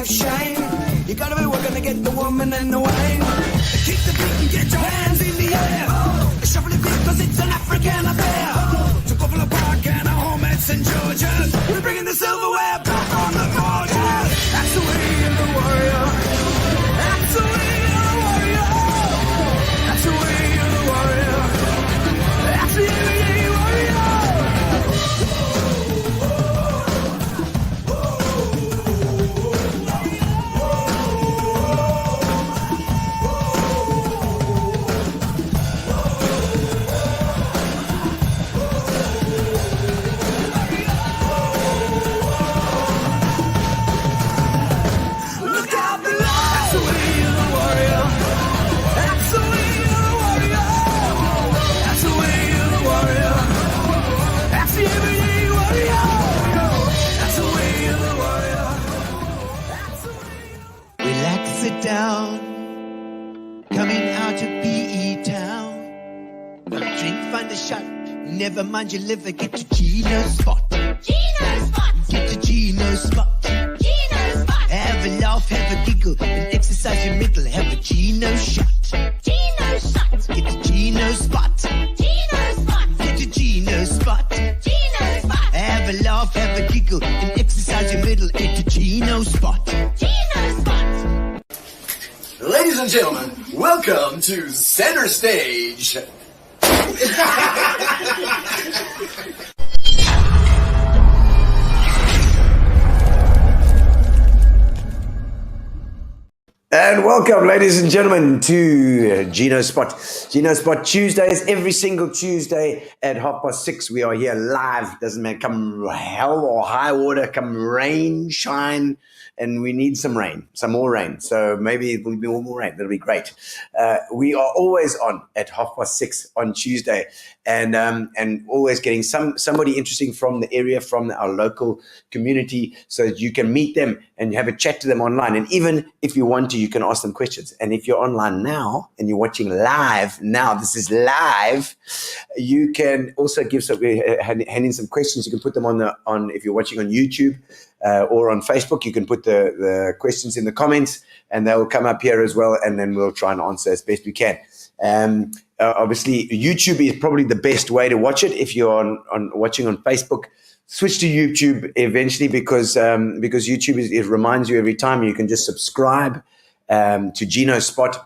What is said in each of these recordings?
shine. You gotta be working to get the woman and the wine. Keep the beat and get your hands in the air. Shuffle the beat cause it's an African affair. To Buffalo Park and our home at St. George's. We're bringing the silverware back on the border. That's the way of the warrior. That's the way of the warrior. That's the way of the warrior. That's the way of the warrior. Down, coming out of PE town. Drink, find a shot. Never mind your liver, get to Gino's spot. Gino's spot. Get to Gino's spot. Gino's spot. Have a laugh, have a giggle, and exercise your middle. Have a Gino shot. Gino's shot. Get to Gino's spot. Gino's spot. Get to Gino's spot. Gino's spot. Have a laugh, have a giggle, and exercise your middle. Get to Gino's spot. Gino's spot. Ladies and gentlemen, welcome to Center Stage. And welcome, ladies and gentlemen, to Gino Spot. Gino Spot Tuesdays, every single Tuesday at 6:30. We are here live. Doesn't matter, come hell or high water, come rain, shine, and we need some rain, some more rain. So maybe it will be more rain. That'll be great. We are always on at 6:30 on Tuesday, and always getting somebody interesting from the area, from our local community, so that you can meet them and have a chat to them online. And even if you want to, you can ask them questions. And if you're online now and you're watching live now, this is live, you can also hand in some questions. You can put them on if you're watching on YouTube or on Facebook, you can put the questions in the comments and they'll come up here as well. And then we'll try and answer as best we can. Obviously, YouTube is probably the best way to watch it. If you're on watching on Facebook, switch to YouTube eventually because YouTube it reminds you every time. You can just subscribe to Gino Spot,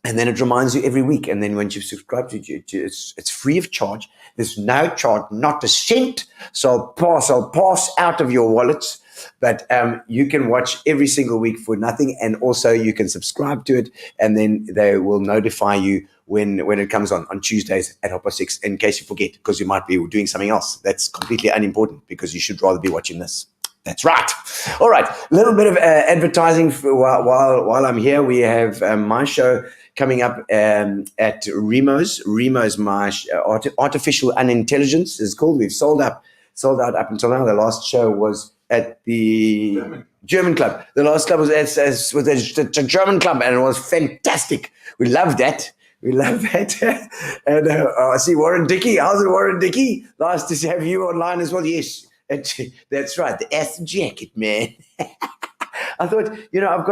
and then it reminds you every week. And then once you've subscribed to it, it's free of charge. There's no charge, not a cent. So I'll pass out of your wallets. But you can watch every single week for nothing, and also you can subscribe to it, and then they will notify you when it comes on Tuesdays at 6:30, in case you forget, because you might be doing something else. That's completely unimportant because you should rather be watching this. That's right. All right, a little bit of advertising while I'm here. We have my show coming up at Remo's. Remo's, my Artificial Unintelligence is called. We've sold out up until now. The last show was at the German club. The last club was at the German club, and it was fantastic. We loved that. And I see Warren Dickey. How's it, Warren Dickey? Nice to have you online as well. Yes, that's right. The Aston jacket, man. I thought, I've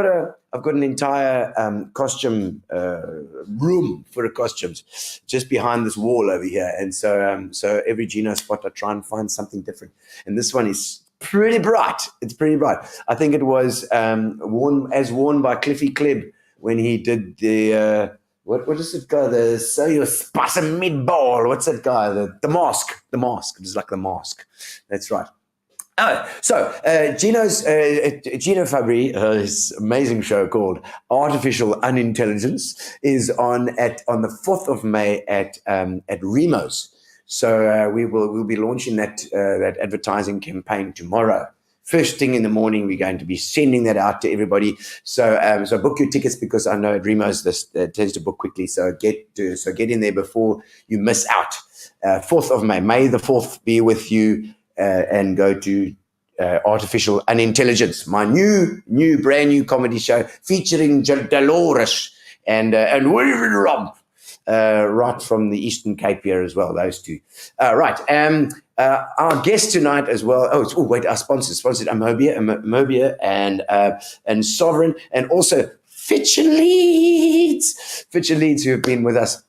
got an entire costume room for the costumes just behind this wall over here, and so every Gino Spot I try and find something different, and this one is pretty bright. It's pretty bright. I think it was worn by Cliffy Clibb when he did the what is it guy? The So You Spice a Meatball. What's that guy? The mask. The mask. It's like the mask. That's right. Oh, so Gino Fabbri, his amazing show called Artificial Unintelligence is on the 4th of May at Remo's. So we'll be launching that advertising campaign tomorrow. First thing in the morning, we're going to be sending that out to everybody. So book your tickets, because I know at Remo's this tends to book quickly. So get in there before you miss out. 4th of May. May the 4th be with you, and go to Artificial Unintelligence, my brand new comedy show featuring Dolores and William Rob. Right from the Eastern Cape here as well, those two. Right. Our guest tonight as well. Wait, our sponsored Amobia and Sovereign, and also Fitch and Leeds, who have been with us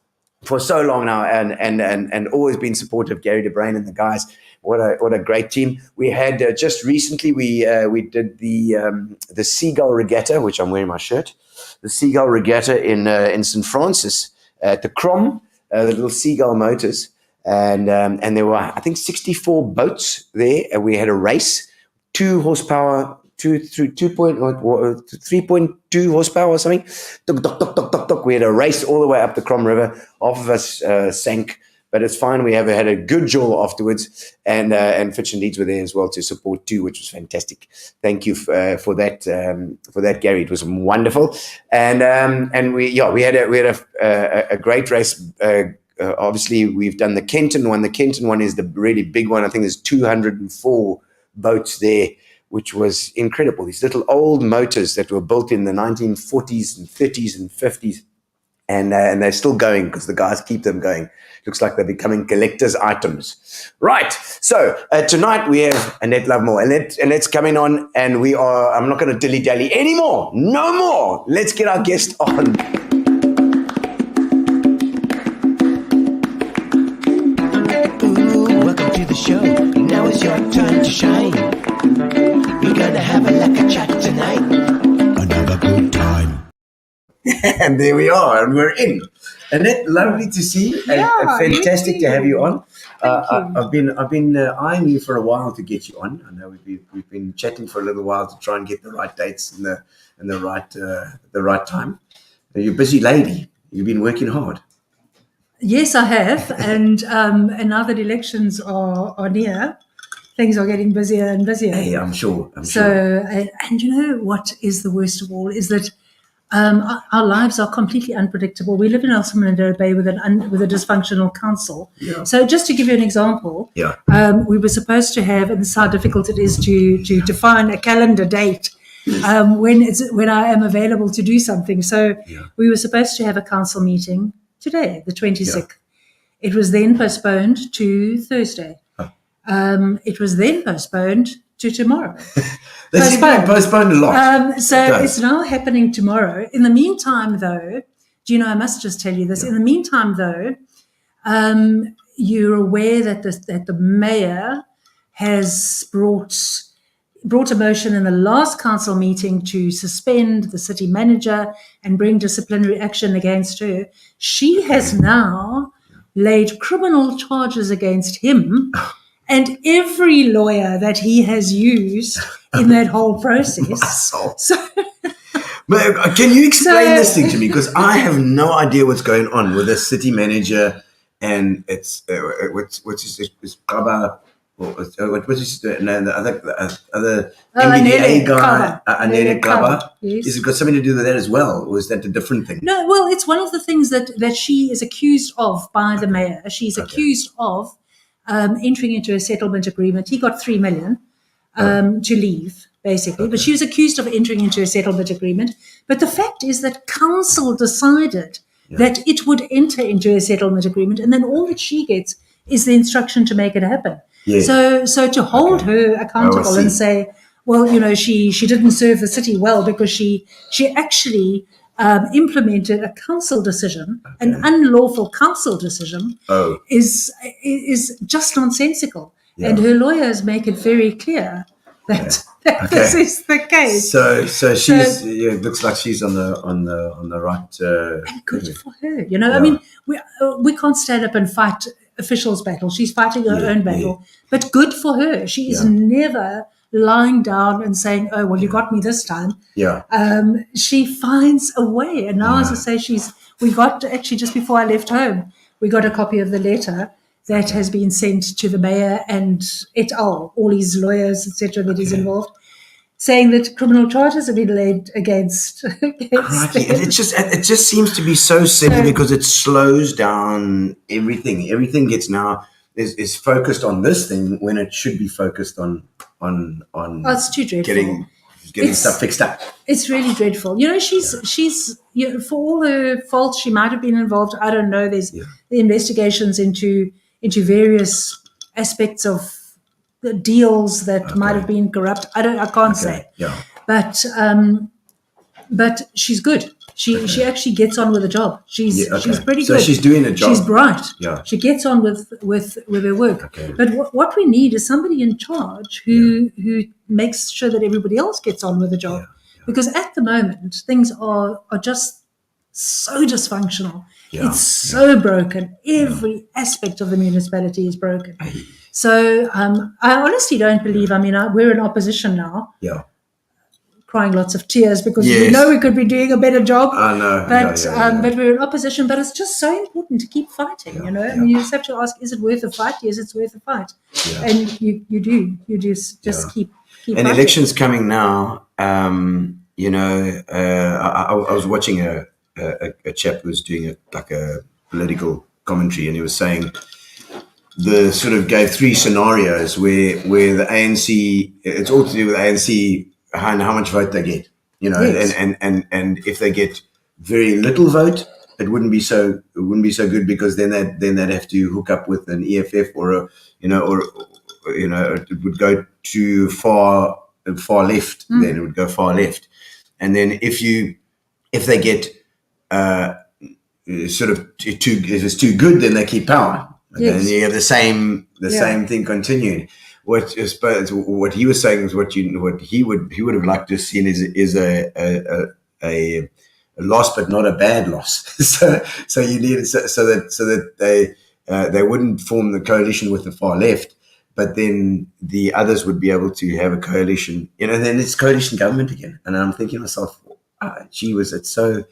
for so long now, and always been supportive. Gary DeBrain and the guys. What a great team. We had just recently we did the Seagull Regatta, which I'm wearing my shirt. The Seagull Regatta in St. Francis at the Crom, the little Seagull Motors, and there were, I think, 64 boats there. And we had a race, 2 horsepower, 3.2 horsepower or something. We had a race all the way up the Crom River. Half of us sank. But it's fine. We had a good jaw afterwards, and Fitch and Leeds were there as well to support too, which was fantastic. Thank you for that, Gary. It was wonderful, and we had a great race. Obviously, we've done the Kenton one. The Kenton one is the really big one. I think there's 204 boats there, which was incredible. These little old motors that were built in the 1940s and 30s and 50s. And they're still going because the guys keep them going. Looks like they're becoming collector's items. Right. So tonight we have Annette Lovemore. Annette's coming on, and I'm not going to dilly-dally anymore. No more. Let's get our guest on. Ooh, welcome to the show. Now it's your time to shine. We're gonna have a lekker chat tonight. Another good time. And there we are, and we're in. Annette, lovely to see you, and fantastic to have you on. I've been eyeing you for a while to get you on. I know we've been chatting for a little while to try and get the right dates and the right time. You're a busy lady. You've been working hard. Yes, I have, and now that elections are near, things are getting busier and busier. Hey, I'm sure. So, and you know what is the worst of all is that our lives are completely unpredictable. We live in Nelson Mandela Bay with a dysfunctional council. Yeah. So just to give you an example, we were supposed to have, and this is how difficult it is to define a calendar date when I am available to do something. So we were supposed to have a council meeting today, the 26th. Yeah. It was then postponed to Thursday. It was then postponed to tomorrow. That's postponed a lot. It's now happening tomorrow. In the meantime, though, Gino, I must just tell you this. In the meantime, though, you're aware that the mayor has brought a motion in the last council meeting to suspend the city manager and bring disciplinary action against her. She has now laid criminal charges against him and every lawyer that he has used in that whole process. But can you explain this thing to me? Because I have no idea what's going on with the city manager and it's Kaba. What is the other MBDA guy, Annette Lovemore? Yes. Is it got something to do with that as well, or is that a different thing? No, well, it's one of the things that she is accused of by the mayor. She's accused of entering into a settlement agreement. He got 3 million to leave, basically, but she was accused of entering into a settlement agreement. But the fact is that council decided that it would enter into a settlement agreement, and then all that she gets is the instruction to make it happen. Yeah. So to hold her accountable and say, well, you know, she didn't serve the city well because she actually implemented a council decision, an unlawful council decision, is just nonsensical. Yeah. And her lawyers make it very clear that this is the case. So she's it looks like she's on the right. And good for her. You know, I mean, we can't stand up and fight officials' battle. She's fighting her own battle, but good for her. She is never lying down and saying, "Oh, well, you got me this time." Yeah. She finds a way, and now, as I say, we got actually just before I left home, we got a copy of the letter that has been sent to the mayor and et al., all his lawyers, etc., that is involved, saying that criminal charges have been laid against them. It just seems to be so silly because it slows down everything. Everything gets now is focused on this thing when it should be focused on it's too dreadful. Getting stuff fixed up. It's really dreadful. You know, she's you know, for all her faults, she might have been involved. I don't know. There's the investigations into various aspects of the deals that might have been corrupt. I can't say. Yeah. But she's good. She actually gets on with the job. She's pretty So good. she's doing a job. She's bright. Yeah. She gets on with her work. Okay. But what we need is somebody in charge who makes sure that everybody else gets on with the job. Because at the moment things are just so dysfunctional. It's so broken. Every aspect of the municipality is broken. So I honestly don't believe. I mean, we're in opposition now. Yeah. Crying lots of tears because we know we could be doing a better job. I know. But we're in opposition. But it's just so important to keep fighting. You know, I mean, you just have to ask: is it worth a fight? Yes, it's worth a fight. Yeah. And you do just keep. And fighting. elections coming now. You know, I was watching a chap who was doing a political commentary, and he was saying the sort of gave three scenarios where the ANC, it's all to do with the ANC and how much vote they get, you know, and if they get very little vote, it wouldn't be so good, because then they'd have to hook up with an EFF or it would go too far left. Then it would go far left, and then if they get sort of if it's too good, then they keep power. And you have the same thing continuing. What he was saying is what he would have liked to have seen is a loss, but not a bad loss. so you need so that they wouldn't form the coalition with the far left, but then the others would be able to have a coalition. You know, and then it's coalition government again. And I'm thinking to myself, gee whiz, it's so.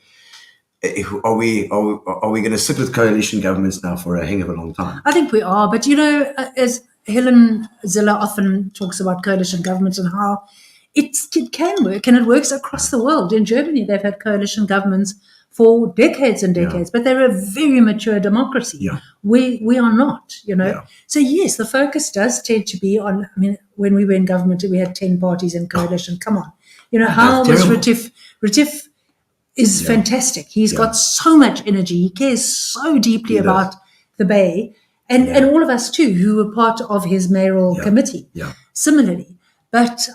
Are we going to sit with coalition governments now for a hang of a long time? I think we are, but you know, as Helen Ziller often talks about coalition governments and how it can work, and it works across the world. In Germany, they've had coalition governments for decades and decades, but they're a very mature democracy. Yeah. We are not, you know. Yeah. So yes, the focus does tend to be on. I mean, when we were in government, we had 10 parties in coalition. Come on, you know, how was Retief is fantastic. He's got so much energy. He cares so deeply about the Bay, and all of us too, who were part of his Mayoral Committee. Yeah. Similarly, but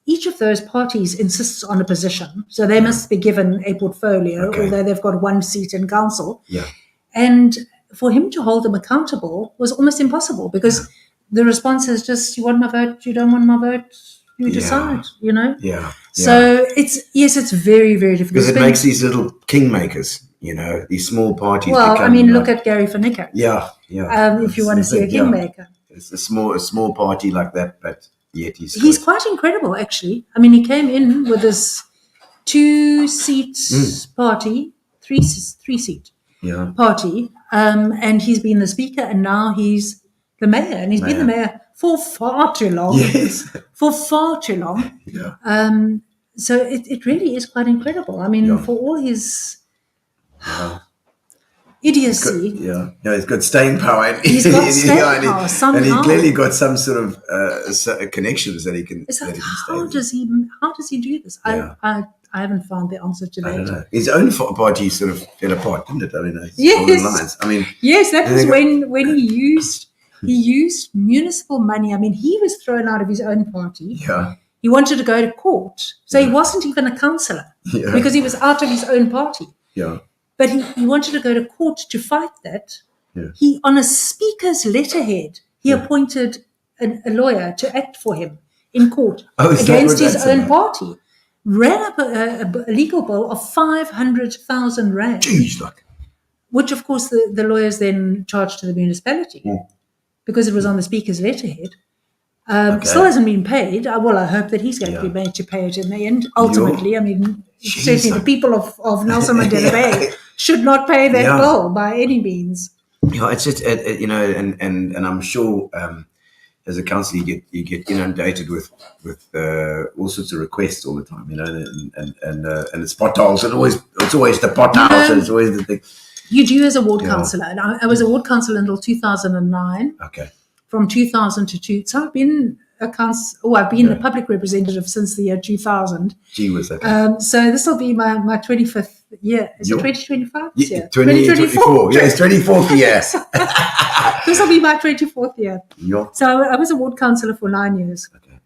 each of those parties insists on a position, so they must be given a portfolio, although they've got one seat in council. Yeah. And for him to hold them accountable was almost impossible, because the response is just, you want my vote, you don't want my vote, you decide, you know? Yeah. So it's very, very difficult. Because it makes these little kingmakers, you know, these small parties. Well, I mean, look at Gary van Niekerk. Yeah. If you want to see a kingmaker. It's a small party like that, but yet he's quite incredible, actually. I mean, he came in with this 2-seat party, three seat party, and he's been the speaker, and now he's the mayor, and he's been the mayor for far too long. Yes. For far too long. Yeah. So it really is quite incredible. I mean, for all his idiocy. He's got staying power. He's got staying power somehow. And he clearly got some sort of connections that he can. It's like, how does he do this? Yeah. I haven't found the answer to that. I don't know. His own party sort of fell apart, didn't it? I mean, yes. I mean, yes, that was when he used municipal money. I mean, he was thrown out of his own party. Yeah. He wanted to go to court. So he wasn't even a councillor because he was out of his own party. Yeah. But he wanted to go to court to fight that. Yeah. He, on a speaker's letterhead, he appointed a lawyer to act for him in court against his own party. Ran up a legal bill of 500,000 rand. Jeez, which, of course, the lawyers then charged to the municipality because it was on the speaker's letterhead. Still hasn't been paid. Well, I hope that he's going to be made to pay it in the end. Ultimately, I mean, certainly the people of Nelson Mandela Bay should not pay that bill by any means. Yeah, it's just you know, and I'm sure as a councillor you get inundated with all sorts of requests all the time, you know, and it's potholes, and it's always the potholes, and it's always the thing. You do as a ward councillor, and I was a ward councillor until 2009. Okay. From 2002, so I've been a public representative since the year 2000. Gee, was that? So this will be my 25th year. Is it 2025? Yeah, 2024. Yeah, it's 24th year. This will be my 24th year. Yeah. So I was a ward councillor for 9 years. Okay.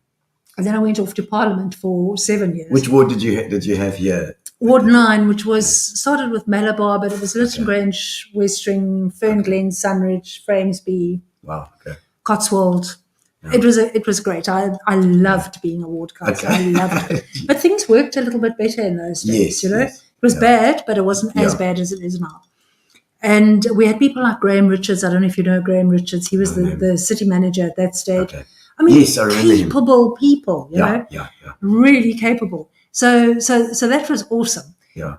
And then I went off to Parliament for 7 years. Which ward did you have here? Ward 9, which was started with Malabar, but it was Lytton Grange, Westring, Fern Glen, Sunridge, Framesby, Wow. Okay. Cotswold. Yeah. It was great. I loved being a ward councillor. Okay. I loved it. But things worked a little bit better in those days, Yes, you know. yes. It was Yeah. bad, but it wasn't as Yeah. bad as it is now. And we had people like Graham Richards. I don't know if you know Graham Richards. He was the city manager at that stage. Okay. I mean, Yes, I remember him. capable people, you know, Yeah. really capable. So that was awesome. Yeah.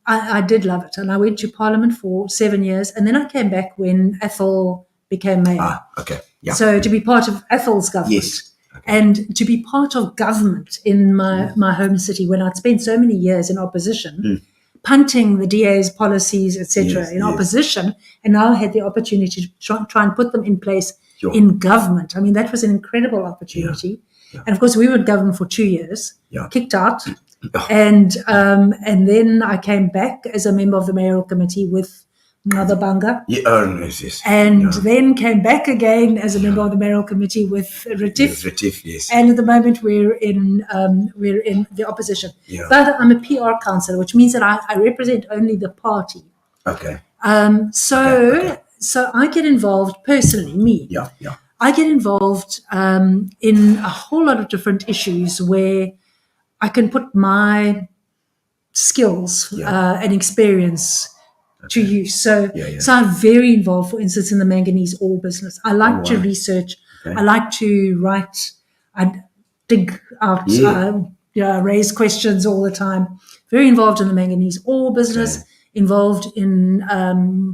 I did love it. And I went to Parliament for 7 years. And then I came back when Athol became mayor. Okay. Yeah. So to be part of Athol's government. Yes. Okay. And to be part of government in my home city when I'd spent so many years in opposition, punting the DA's policies, etc., Yes, in yes. opposition, and now I had the opportunity to try and put them in place Sure. in government. I mean, that was an incredible opportunity. Yeah. And of course, we were in government for 2 years, Yeah. kicked out, Oh. and then I came back as a member of the Mayoral Committee with Mother Banga. Yeah. Oh, yes. And Yeah. then came back again as a member of the Mayoral Committee with Retief. Yes, Retief, yes. And at the moment, we're in the opposition. Yeah. But I'm a PR councillor, which means that I represent only the party. Okay. So I get involved personally, me. Yeah. I get involved in a whole lot of different issues where I can put my skills and experience to use. So, so I'm very involved, for instance, in the manganese ore business. I like to research. Okay. I like to write. I dig out, raise questions all the time. Very involved in the manganese ore business. Involved in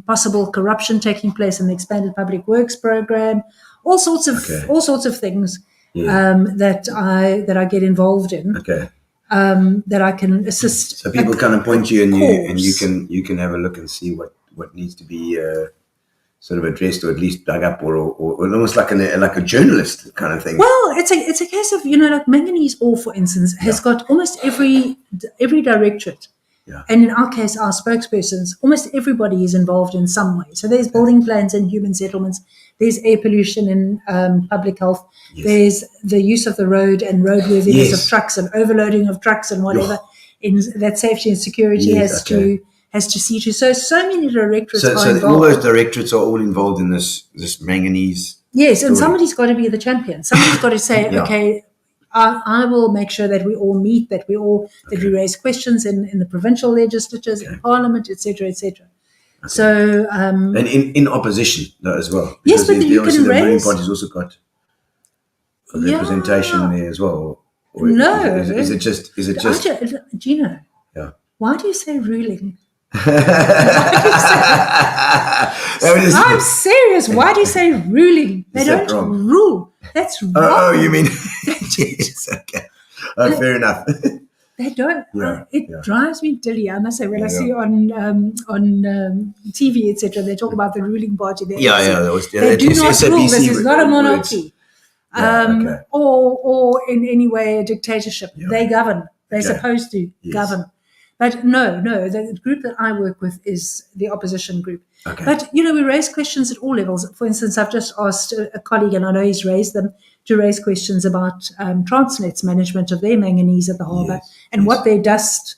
possible corruption taking place in the expanded public works program. All sorts of things that I get involved in. Okay. That I can assist. So people kind of point you, and course. you can have a look and see what needs to be sort of addressed, or at least dug up, or almost like a journalist kind of thing. Well, it's a case of, like manganese ore, for instance, has got almost every directorate. Yeah. And in our case, our spokespersons, almost everybody is involved in some way. So there's building plans and human settlements. There's air pollution and public health. Yes. There's the use of the road and roadworthiness Yes. of trucks and overloading of trucks and whatever. In that safety and security has to see to. So many directorates are So involved. all those directorates are all involved in this manganese. Yes, and story. somebody's got to be the champion. Somebody's got to say, Yeah. okay, I will make sure that we all meet, that we raise questions in the provincial legislatures, in Parliament, etc., etc. So, And in opposition as well. Yes, Because but you can the main raise- party's also got a Yeah. representation there as well. Or No. is it just? Gino, Yeah. why do you say ruling? That was- I'm serious. Why do you say ruling? They Is that don't wrong? rule. That's wrong. Oh, you mean? Yes, okay. Oh, fair enough. They don't. Yeah, It yeah. drives me dilly. I must say, when I Yeah. see on TV, etc., they talk about the ruling party. They That do was not SABC rule. This is not a words. monarchy, Yeah, okay. or in any way a dictatorship. Yeah. They govern. They're Okay. supposed to Yes. govern. But no, the group that I work with is the opposition group. Okay. But, we raise questions at all levels. For instance, I've just asked a colleague, and I know he's raised them, to raise questions about Transnet's management of their manganese at the harbour and what their dust,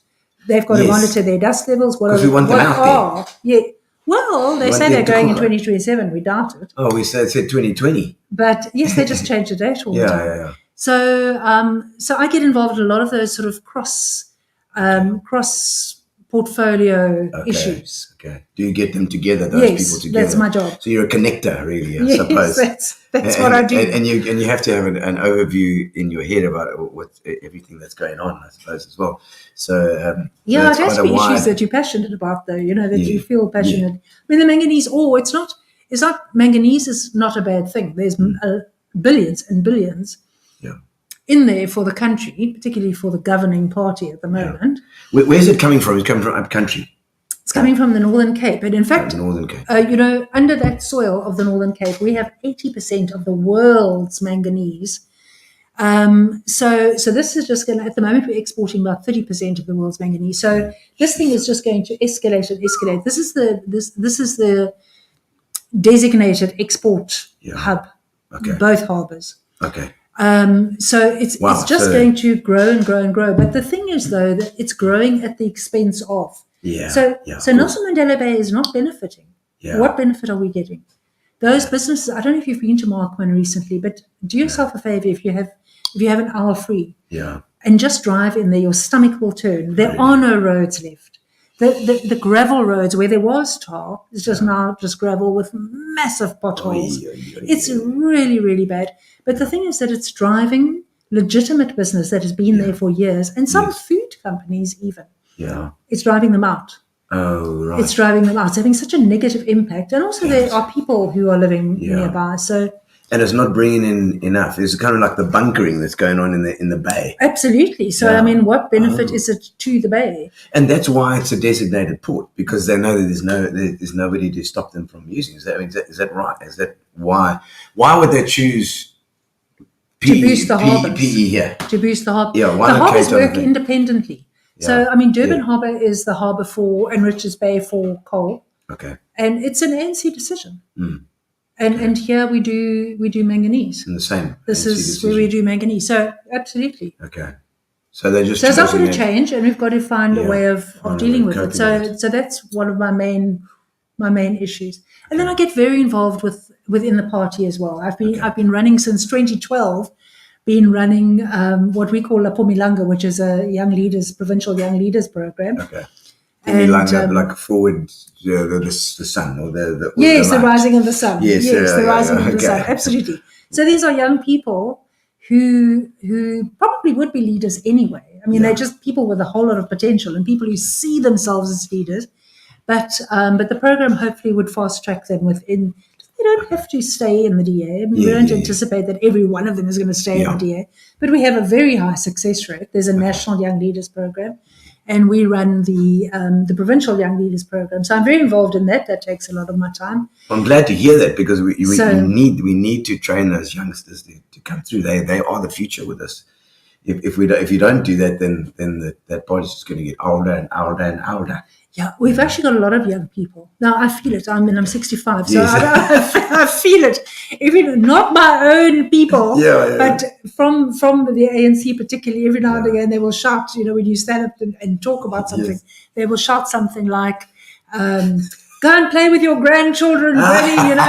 they've got to Yes. monitor their dust levels. What 'Cause we want them out there. Yeah. Well, they We want say them they're to going in cool. 2027. We doubt it. Oh, we said 2020. But yes, they just change the date all the time. Yeah. So, I get involved in a lot of those sort of cross portfolio issues. Okay. Do you get them together? Those Yes, people together. that's my job. So you're a connector, really, I Yes, suppose. that's what I do. And you have to have an overview in your head about everything that's going on, I suppose, as well. So Yeah, that's it has to quite be a wide. issues that you're passionate about, though. That Yeah. you feel passionate. I mean, the manganese ore. It's not manganese is not a bad thing. There's billions and billions in there for the country, particularly for the governing party at the moment. Where's it coming from? It's coming from up country. It's coming from the Northern Cape, and in fact, Northern Cape. under that soil of the Northern Cape, we have 80% of the world's manganese. So this is just going to, at the moment, we're exporting about 30% of the world's manganese. So this thing is just going to escalate and escalate. This is the designated export Yeah. hub, Okay. both harbours. Okay. So it's just going to grow and grow and grow. But the thing is, though, that it's growing at the expense of. Yeah. So yeah, so of Nelson Mandela Bay is not benefiting. Yeah. What benefit are we getting? Those businesses. I don't know if you've been to Markman recently, but do yourself a favour if you have an hour free. Yeah. And just drive in there. Your stomach will turn. There are no roads left. The gravel roads where there was tar is just now just gravel with massive potholes. It's really, really bad. But the thing is that it's driving legitimate business that has been there for years, and some food companies even. Yeah. It's driving them out. Oh, right. It's driving them out. It's having such a negative impact. And also there are people who are living nearby. So and it's not bringing in enough. It's kind of like the bunkering that's going on in the bay. absolutely. So I mean, what benefit is it to the bay? And that's why it's a designated port, because they know that there's nobody to stop them from using. Is that right? Is that why? Why would they choose To boost the harbours. PE here? To boost the harbour. Yeah, why the not harbours Cape Town work thing? independently. So, I mean, Durban Harbour is the harbour for, and Richards Bay for coal. Okay. And it's an ANC decision. And here we do manganese. In the same. This ANC is decision. where we do manganese. So, absolutely. Okay. So they're just. So it's not going to choosing it. change, and we've got to find a way of dealing with it. coping with So that's one of my main issues. And then I get very involved within the party as well. I've been running since 2012. Been running what we call La Pomilanga, which is a provincial young leaders program. Okay. And, like forward the sun or the yes, the light. rising of the sun. Yes, the rising of the sun. okay. Absolutely. So these are young people who probably would be leaders anyway. I mean, they're just people with a whole lot of potential and people who see themselves as leaders. But the program hopefully would fast track them within. They don't have to stay in the DA. I mean, we don't anticipate that every one of them is going to stay in the DA. But we have a very high success rate. There's a national young leaders program, and we run the provincial young leaders program. So I'm very involved in that. That takes a lot of my time. I'm glad to hear that, because we need to train those youngsters to come through. They are the future with us. If you don't do that, then that party's just going to get older and older and older. Yeah, we've actually got a lot of young people. Now, I feel it. I'm 65, so Yes. I feel it. Even not my own people, but from the ANC particularly, every now and again they will shout, when you stand up and talk about something, they will shout something like, go and play with your grandchildren, really,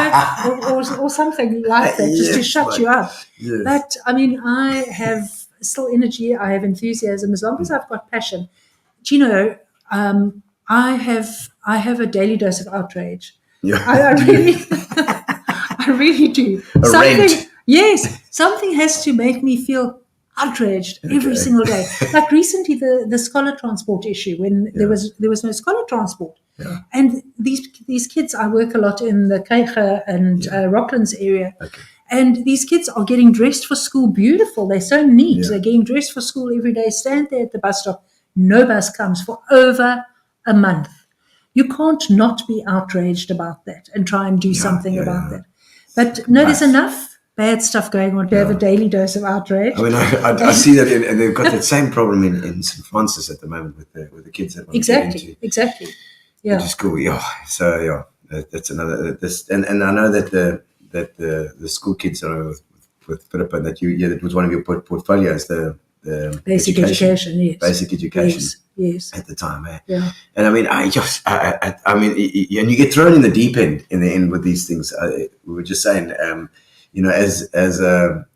or something like that, just to shut you up. Yes. But, I mean, I have still energy, I have enthusiasm, as long as I've got passion. Gino, I have a daily dose of outrage. Yeah. I really, I really do. Rant. Yes, something has to make me feel outraged every single day. Like recently, the scholar transport issue, when there was no scholar transport, and these kids. I work a lot in the Keiger and Rocklands area. Okay. And these kids are getting dressed for school beautiful. They're so neat. They're getting dressed for school every day, stand there at the bus stop. No bus comes for over a month. You can't not be outraged about that and try and do something about that. But no, there's enough bad stuff going on to have a daily dose of outrage. I mean, I see that, and they've got that same problem in St. Francis at the moment with the kids that want to get into. Exactly. Yeah. Which is cool. Yeah. So that's another. And I know that the school kids are with Philippa, that was one of your portfolios, the Basic education, yes. Basic education. Yes. At the time, Yeah. And I mean, I mean, and you get thrown in the deep end in the end with these things. We were just saying, as a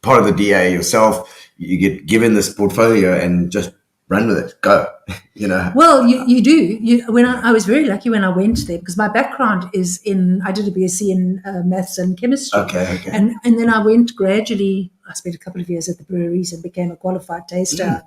part of the DA yourself, you get given this portfolio and just run with it, go. Well, you do. When I was very lucky when I went there, because my background is I did a BSc in maths and chemistry. Okay. And then I went gradually. I spent a couple of years at the breweries and became a qualified taster,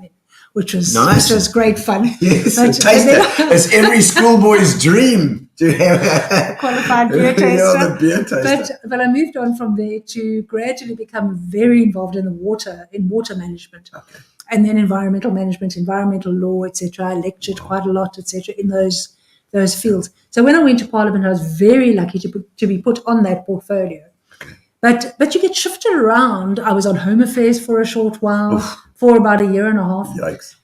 which was Nice. which was great fun. Yes, But- a taster. It's every schoolboy's dream to have a qualified beer taster. Yeah, the beer taster. But I moved on from there to gradually become very involved in water management. Okay. And then environmental management, environmental law, etc. I lectured quite a lot, etc. in those fields. So when I went to Parliament, I was very lucky to be put on that portfolio. But you get shifted around. I was on Home Affairs for a short while, for about a year and a half. Yikes.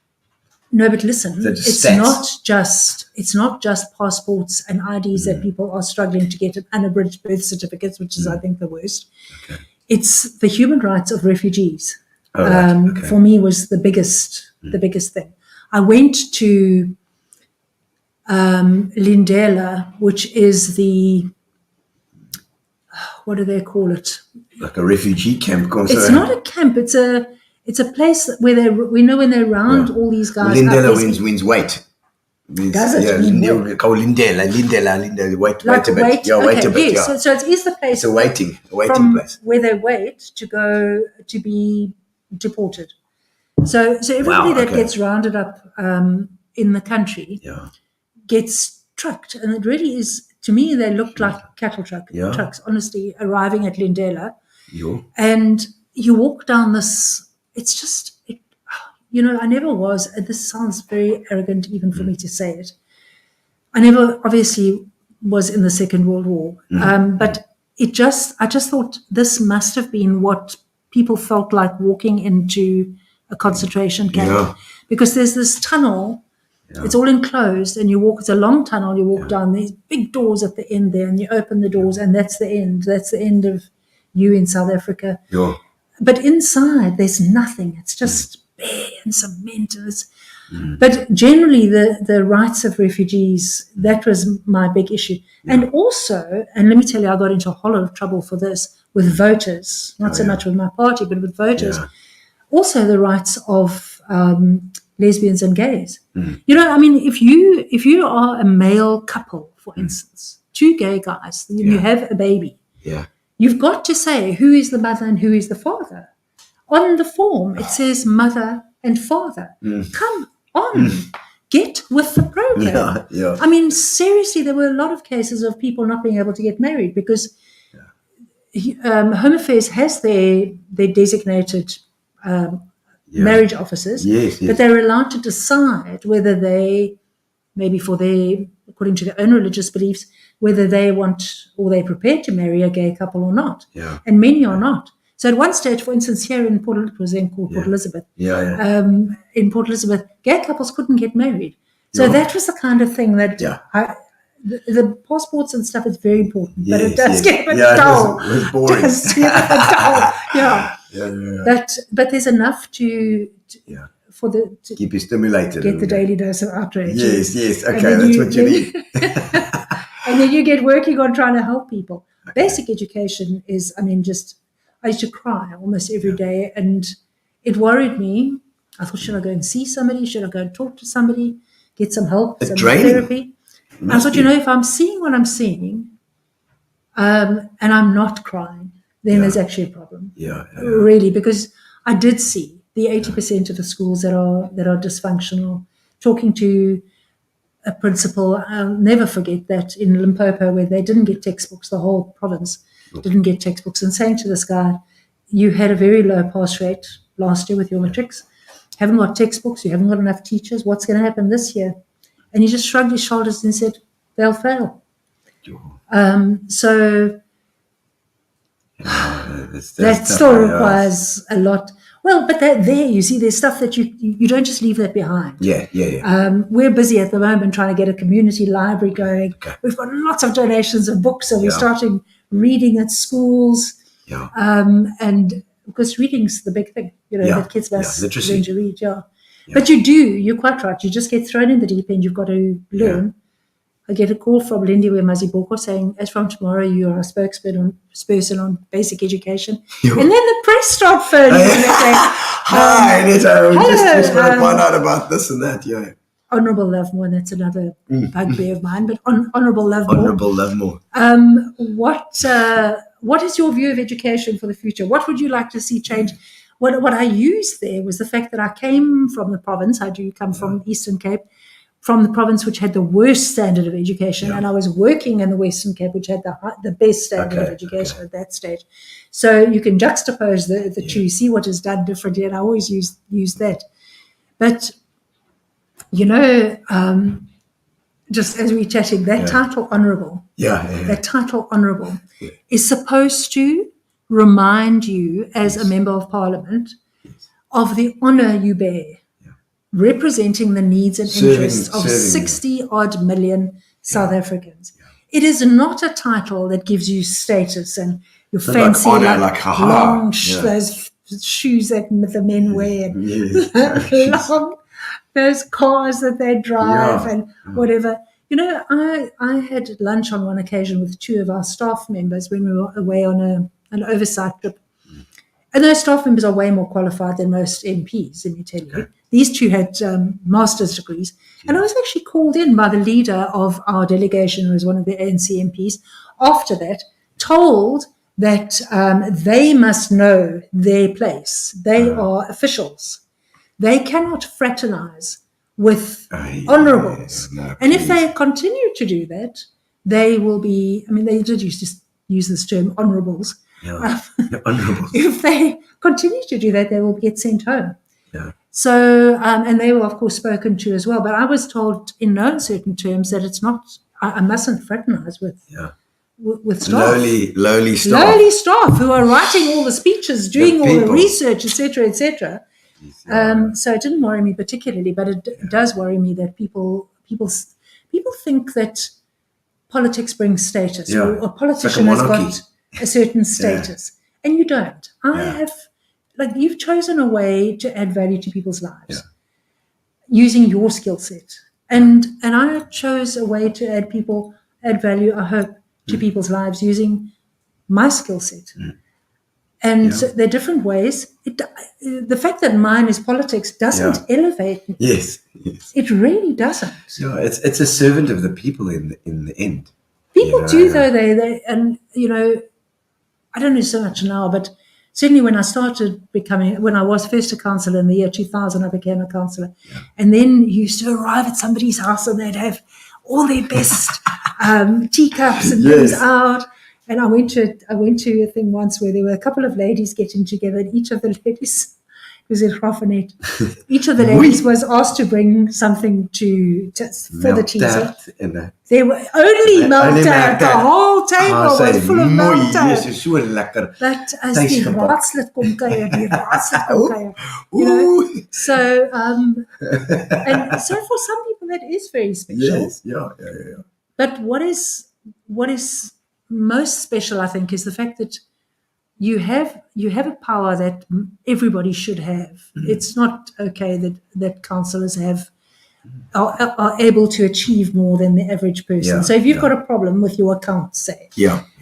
No, but listen, They're just it's stats. not just it's not just passports and IDs that people are struggling to get, and unabridged birth certificates, which is, I think, the worst. Okay. It's the human rights of refugees. Oh, right. Okay. For me, was the biggest thing. I went to Lindela, which is the, what do they call it? Like a refugee camp. It's not a camp. It's a place where we know when they round all these guys. Lindela means wait. Does it mean wait? Called Lindela. Wait Like a bit. wait, Yeah, wait okay, a bit. yes. Yeah. So it is the place. It's a waiting from place. where they wait to go to be deported. So everybody that gets rounded up in the country gets trucked, and it really is, to me, they looked like cattle trucks, honestly, arriving at Lindela. And you walk down this, it's just, I never was, this sounds very arrogant even for me to say it. I never obviously was in the Second World War, but I just thought this must have been what people felt like walking into a concentration camp, because there's this tunnel, it's all enclosed, and you walk, it's a long tunnel, you walk down these big doors at the end there, and you open the doors, and that's the end of you in South Africa. But inside there's nothing, it's just bare and cement. But generally the rights of refugees, that was my big issue. And also, and let me tell you, I got into a whole lot of trouble for this with voters, not so much with my party, but with voters. Also the rights of lesbians and gays. If you are a male couple, for instance, two gay guys, you have a baby, you've got to say who is the mother and who is the father. On the form, it says mother and father. Come on, get with the program. I mean, seriously, there were a lot of cases of people not being able to get married because Home Affairs has their designated marriage officers, but they're allowed to decide whether they, maybe for their, according to their own religious beliefs, whether they want or they're prepared to marry a gay couple or not. And many are not. So at one stage, for instance, here in Port Elizabeth, in Port Elizabeth, gay couples couldn't get married. So that was the kind of thing that the passports and stuff is very important, but it does get a bit dull. It was boring. It does get a bit dull. But there's enough to keep you stimulated. Get the daily dose of outrage. Yes. Okay, that's what you need. And then you get working on trying to help people. Basic education is, I used to cry almost every day, and it worried me. I thought, should I go and see somebody? Should I go and talk to somebody? Get some help, some therapy? I thought, if I'm seeing what I'm seeing, and I'm not crying, then there's actually a problem. Really, because I did see the 80% of the schools that are dysfunctional. Talking to a principal, I'll never forget that in Limpopo, where they didn't get textbooks, the whole province didn't get textbooks, and saying to this guy, you had a very low pass rate last year with your matrics, haven't got textbooks, you haven't got enough teachers, what's going to happen this year? And he just shrugged his shoulders and said, they'll fail. So that still requires a lot. Well, but you see, there's stuff that you don't just leave that behind. We're busy at the moment trying to get a community library going. We've got lots of donations of books, so we're starting reading at schools. And because reading's the big thing, that kids must learn to read. But you're quite right. You just get thrown in the deep end. You've got to learn. I get a call from Lindiwe Maziboko saying, as from tomorrow, you are a spokesperson on basic education. And then the press start phoning and they say, hi, Annette, just want to find out about this and that. Honourable Lovemore, and that's another bugbear of mine, but Honourable Lovemore. Honourable Lovemore. What is your view of education for the future? What would you like to see change? What I used there was the fact that I came from the province. I do come from Eastern Cape, from the province which had the worst standard of education, and I was working in the Western Cape, which had the best standard of education at that stage. So you can juxtapose the two, see what is done differently, and I always use that. But, just as we're chatting, that title honourable, that title honourable is supposed to remind you as a member of parliament of the honour you bear. representing the needs and interests of serving 60 odd million South Africans. It is not a title that gives you status and your not fancy like honor, like, haha. long Yeah. those shoes that the men wear, and Yes. long, those cars that they drive, Yeah. and whatever. You know, I had lunch on one occasion with 2 of our staff members when we were away on an oversight trip. And those staff members are way more qualified than most MPs, let me tell you. These 2 had master's degrees. And I was actually called in by the leader of our delegation, who was one of the ANC MPs, after that, told that they must know their place. They are officials. They cannot fraternize with honourables. No, and if they continue to do that, they will be, I mean, they did used to use this term, honourables. Yeah. Honourable. If they continue to do that, they will get sent home. Yeah. So, and they were, of course, spoken to as well. But I was told in no uncertain terms that it's not, I mustn't fraternize with staff. Lowly staff. Lowly staff who are writing all the speeches, doing all the people. research, etc., etc. So it didn't worry me particularly, but it does worry me that people think that politics brings status, or a politician has got a certain status, and you don't. I have, like, you've chosen a way to add value to people's lives using your skill set, and I chose a way to add value, I hope, to people's lives using my skill set. And there are different ways. The fact that mine is politics doesn't elevate me. Yes. It really doesn't. Yeah, it's a servant of the people in the end. People do, though, they and, you know, I don't know so much now, but certainly when I was first a councillor in the year 2000, I became a councillor. And then you used to arrive at somebody's house and they'd have all their best teacups and things out. And I went to a thing once where there were a couple of ladies getting together, and each of the ladies, it was in Grafenet, each of the ladies was asked to bring something for the tea. So they were only melktert. The whole table was full of melktert. Yes, is so lekker. But as die raadslid kom kuier, you know. So and so for some people that is very special. Yes, yeah. But what is most special, I think, is the fact that you have a power that everybody should have. It's not okay that councillors are able to achieve more than the average person. So if you've got a problem with your account, say,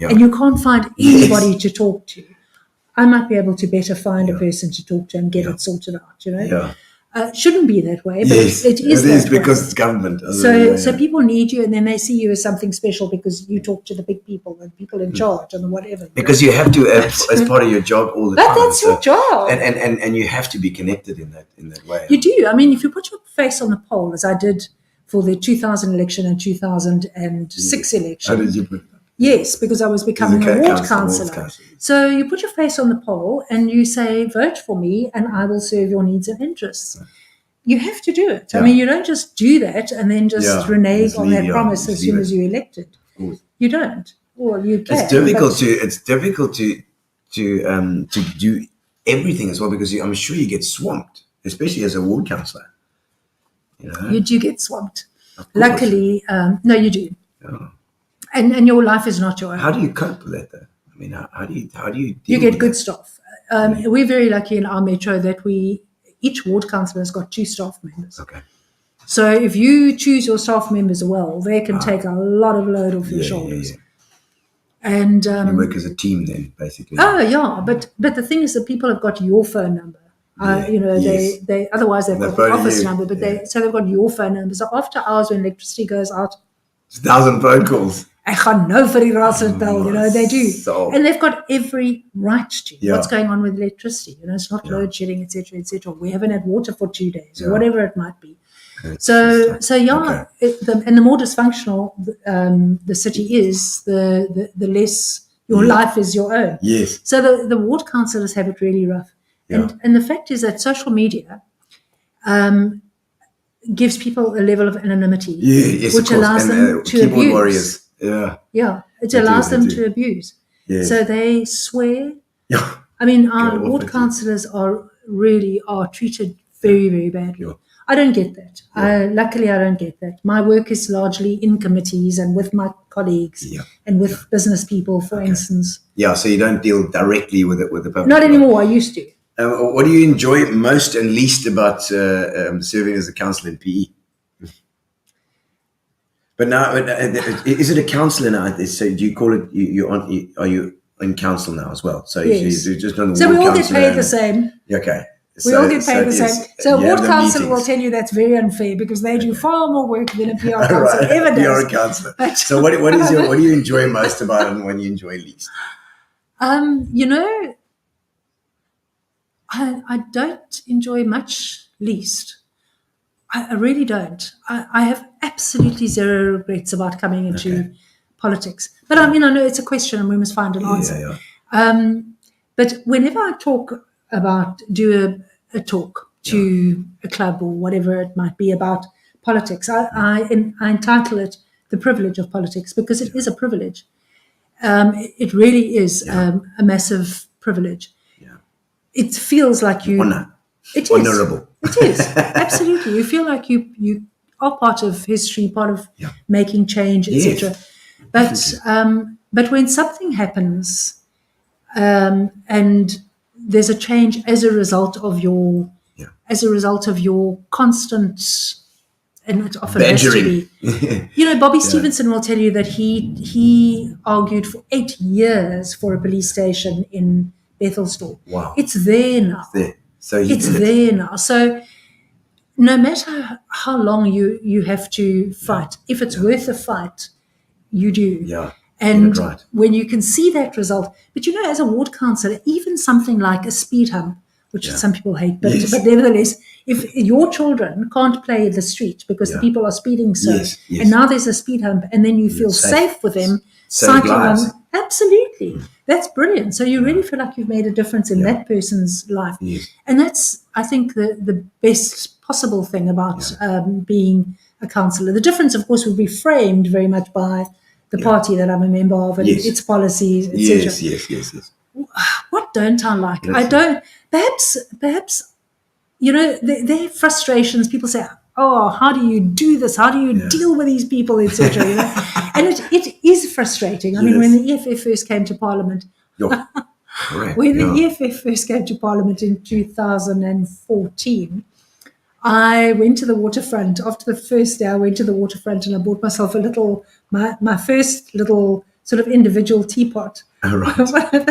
and you can't find anybody to talk to, I might be able to better find a person to talk to and get it sorted out, you know. Shouldn't be that way, but it is because it's government. So people need you, and then they see you as something special because you talk to the big people and people in charge and whatever. Because you have to, as part of your job all the time. But that's your job, and you have to be connected in that way. You do. I mean, if you put your face on the poll, as I did for the 2000 election and 2006 election. How did you put that? Yes, because I was becoming a ward councillor. So you put your face on the poll and you say, vote for me and I will serve your needs and interests. You have to do it. I mean, you don't just do that and then just renege on that promise as soon as you're elected. You don't. Or you can. It's difficult to do everything as well, because I'm sure you get swamped, especially as a ward councillor. You know? You do get swamped. Luckily, no, you do. Yeah. And your life is not your own. How do you cope with that, though? I mean, how do you deal You get with good that? staff. We're very lucky in our metro that each ward councillor has got 2 staff members. Okay. So if you choose your staff members well, they can take a lot of load off your shoulders. And you work as a team then, basically. Oh yeah, but the thing is that people have got your phone number. You know, they otherwise they've got the office number, but they've got your phone number. So after hours when electricity goes out, It's 1,000 phone calls. I gaan nou vir die raadslid bel, you know, they do. So, and they've got every right to. What's going on with electricity? You know, it's not load shedding, etc., etc. We haven't had water for 2 days, or whatever it might be. And the more dysfunctional the city is, the less your life is your own. Yes. So the ward councillors have it really rough. And the fact is that social media gives people a level of anonymity, which allows them to abuse. Warriors. It allows them to abuse. So they swear. I mean, our ward councillors are treated very, very badly. I don't get that. Luckily, I don't get that. My work is largely in committees and with my colleagues and with business people, for instance. Yeah, so you don't deal directly with it with the public. Not anymore. I used to. What do you enjoy most and least about serving as a councillor in PE? But now, is it a councillor now? So do you call it? Are you in council now as well? So Yes. you're just on the So ward we all get councillor paid the same. Okay. We all get paid the same. So you ward have the council will meetings. tell you that's very unfair because they do far more work than a PR council Right. ever does. You're a councillor. But- So what do you enjoy most about it and when you enjoy least? You know, I don't enjoy much least. I really don't. I have absolutely zero regrets about coming into politics. But I mean, I know it's a question and we must find an answer. Yeah. But whenever I do a talk to a club or whatever it might be about politics, I entitle it the privilege of politics because it is a privilege. It really is a massive privilege. Yeah. It feels like you... Honour. It is. Honourable. It is. Absolutely. You feel like you are part of history, part of making change, etc. But when something happens and there's a change as a result of your constant, and it often has to be. Bobby Stevenson will tell you that he argued for 8 years for a police station in Bethelsdorp. Wow. It's there now. It's there. There now. So no matter how long you have to fight, if it's worth a fight, you do. Yeah. And right. when you can see that result, but as a ward councillor, even something like a speed hump, which some people hate, but nevertheless, if your children can't play in the street because the people are speeding and now there's a speed hump, and then you feel safe with them cycling on, absolutely, that's brilliant. So you really feel like you've made a difference in that person's life, and that's, I think, the best possible thing about being a councillor. The difference, of course, will be framed very much by the party that I'm a member of and its policies, etc. Yes. What don't I like? I don't. Perhaps. Their frustrations. People say, "Oh, how do you do this? How do you deal with these people, etc." And it is frustrating. I mean, when the EFF first came to Parliament, when the EFF first came to Parliament in 2014. I went to the waterfront. After the first day, I went to the waterfront and I bought myself my first little sort of individual teapot. Oh, right. One of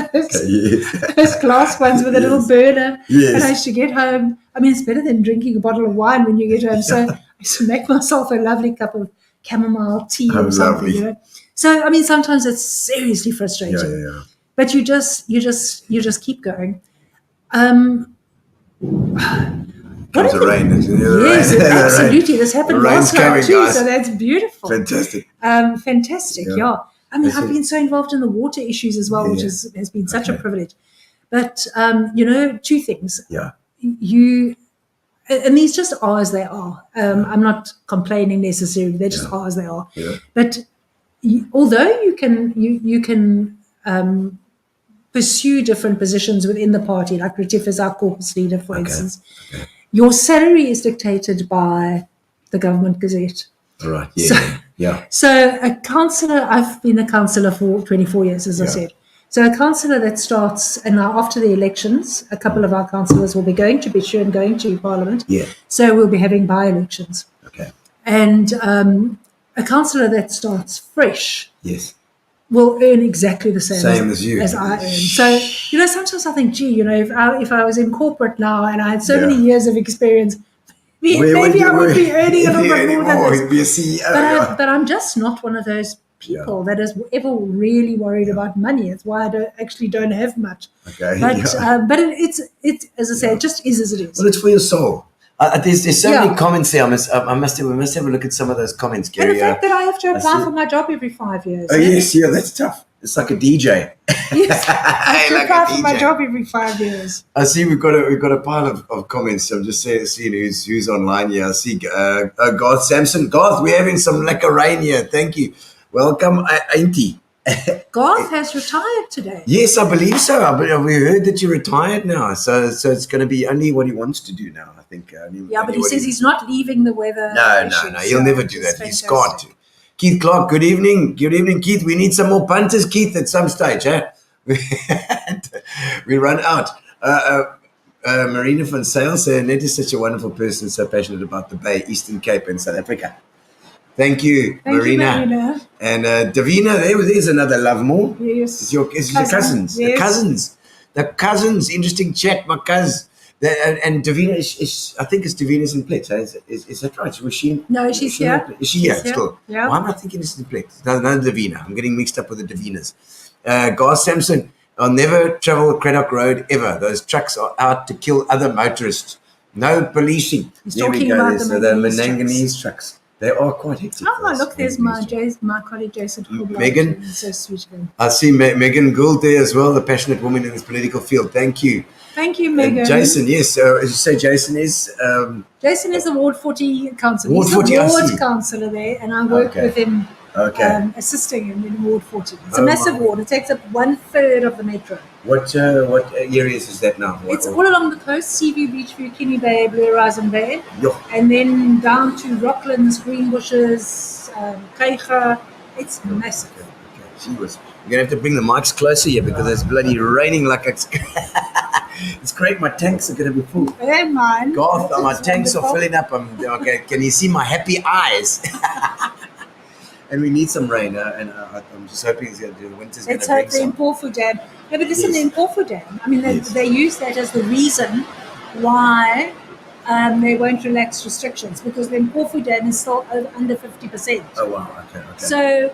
those glass ones with a little burner. And I used to get home. I mean, it's better than drinking a bottle of wine when you get home. So I used to make myself a lovely cup of chamomile tea or something. So, I mean, sometimes it's seriously frustrating. But you just keep going. Comes the rain. Yes, absolutely. This happened last night too, so that's beautiful. Fantastic. Fantastic, yeah. I mean, I've been so involved in the water issues as well, which has been such a privilege. But, two things. Yeah. And these just are as they are. I'm not complaining necessarily. They just are as they are. Yeah. But although you can pursue different positions within the party, like Retief is our caucus leader, for instance, your salary is dictated by the government gazette. Right. So a councillor, I've been a councillor for 24 years, as I said. So a councillor that starts, and now after the elections, a couple of our councillors will be going to Bishop and going to Parliament. Yeah. So we'll be having by-elections. Okay. And a councillor that starts fresh. Yes. Will earn exactly the same as you. As I earn. So, sometimes I think, if I was in corporate now and I had so many years of experience, maybe I would be earning a little bit more than this. Be a CEO, but I'm just not one of those people that is ever really worried about money. It's why I don't have much. Okay. But it's as I say, it just is as it is. Well, it's for your soul. There's so many comments there. We must have a look at some of those comments, Gary. And the fact that I have to apply for my job every 5 years. Oh, yes, that's tough. It's like a DJ. Yes, I have to apply for my job every 5 years. I see we've got a pile of comments. I'm just seeing who's online here. I see Garth Sampson. Garth, we're having some lekker rain here. Thank you. Welcome, Auntie. Garth has retired today. Yes, I believe so. We heard that you're retired now. So it's going to be only what he wants to do now, I think. Yeah, but he says he's not leaving the weather. No. He'll never do that. He's got to. Keith Clark, good evening. Good evening, Keith. We need some more punters, Keith, at some stage, eh? We run out. Marina van Sail said, Annette is such a wonderful person, so passionate about the Bay, Eastern Cape, and South Africa. Thank you, Marina. And Davina, there's another Lovemore. Yes. It's your cousins. Yes. The cousins. Interesting chat, my cousins. And Davina is I think it's Davina's in Plett. Is that right? Was she? No, she's here. Is she here She's here. still? Yeah. Why am I thinking it's in Plett? No, Davina. I'm getting mixed up with the Davinas. Garth Sampson, I'll never travel Craddock Road ever. Those trucks are out to kill other motorists. No policing. He's There we talking go. about There's the manganese trucks. They are quite hectic. Oh, those look, there's manganese my trucks. colleague Jason. Megan? So sweet of him. I see Megan Gould there as well, the passionate woman in this political field. Thank you. Thank you, Megan. And Jason, yes. As you say, Jason is... Jason is the Ward 40 councillor. Ward He's 40, the I ward see. councillor there, and I work Okay. with him, assisting him in Ward 40. It's a massive ward. It takes up 1/3 of the metro. What areas is that now? It's all along the coast: Seaview, Beachview, Kinney Bay, Blue Horizon Bay, Yo. and then down to Rocklands, Greenbushes, Keiger. It's massive. Okay. She was. You're gonna have to bring the mics closer here because it's bloody raining like it's. It's great. My tanks are gonna be full. Hey, man. Garth, my It's tanks are wonderful. filling up. Okay, can you see my happy eyes? And we need some rain, and I'm just hoping the winter's going Let's to bring hope the some. Mpofu Dam. No, but listen, Yes. the Mpofu Dam, I mean, Yes. they use that as the reason why they won't relax restrictions, because the Mpofu Dam is still under 50%. Oh wow! Okay. So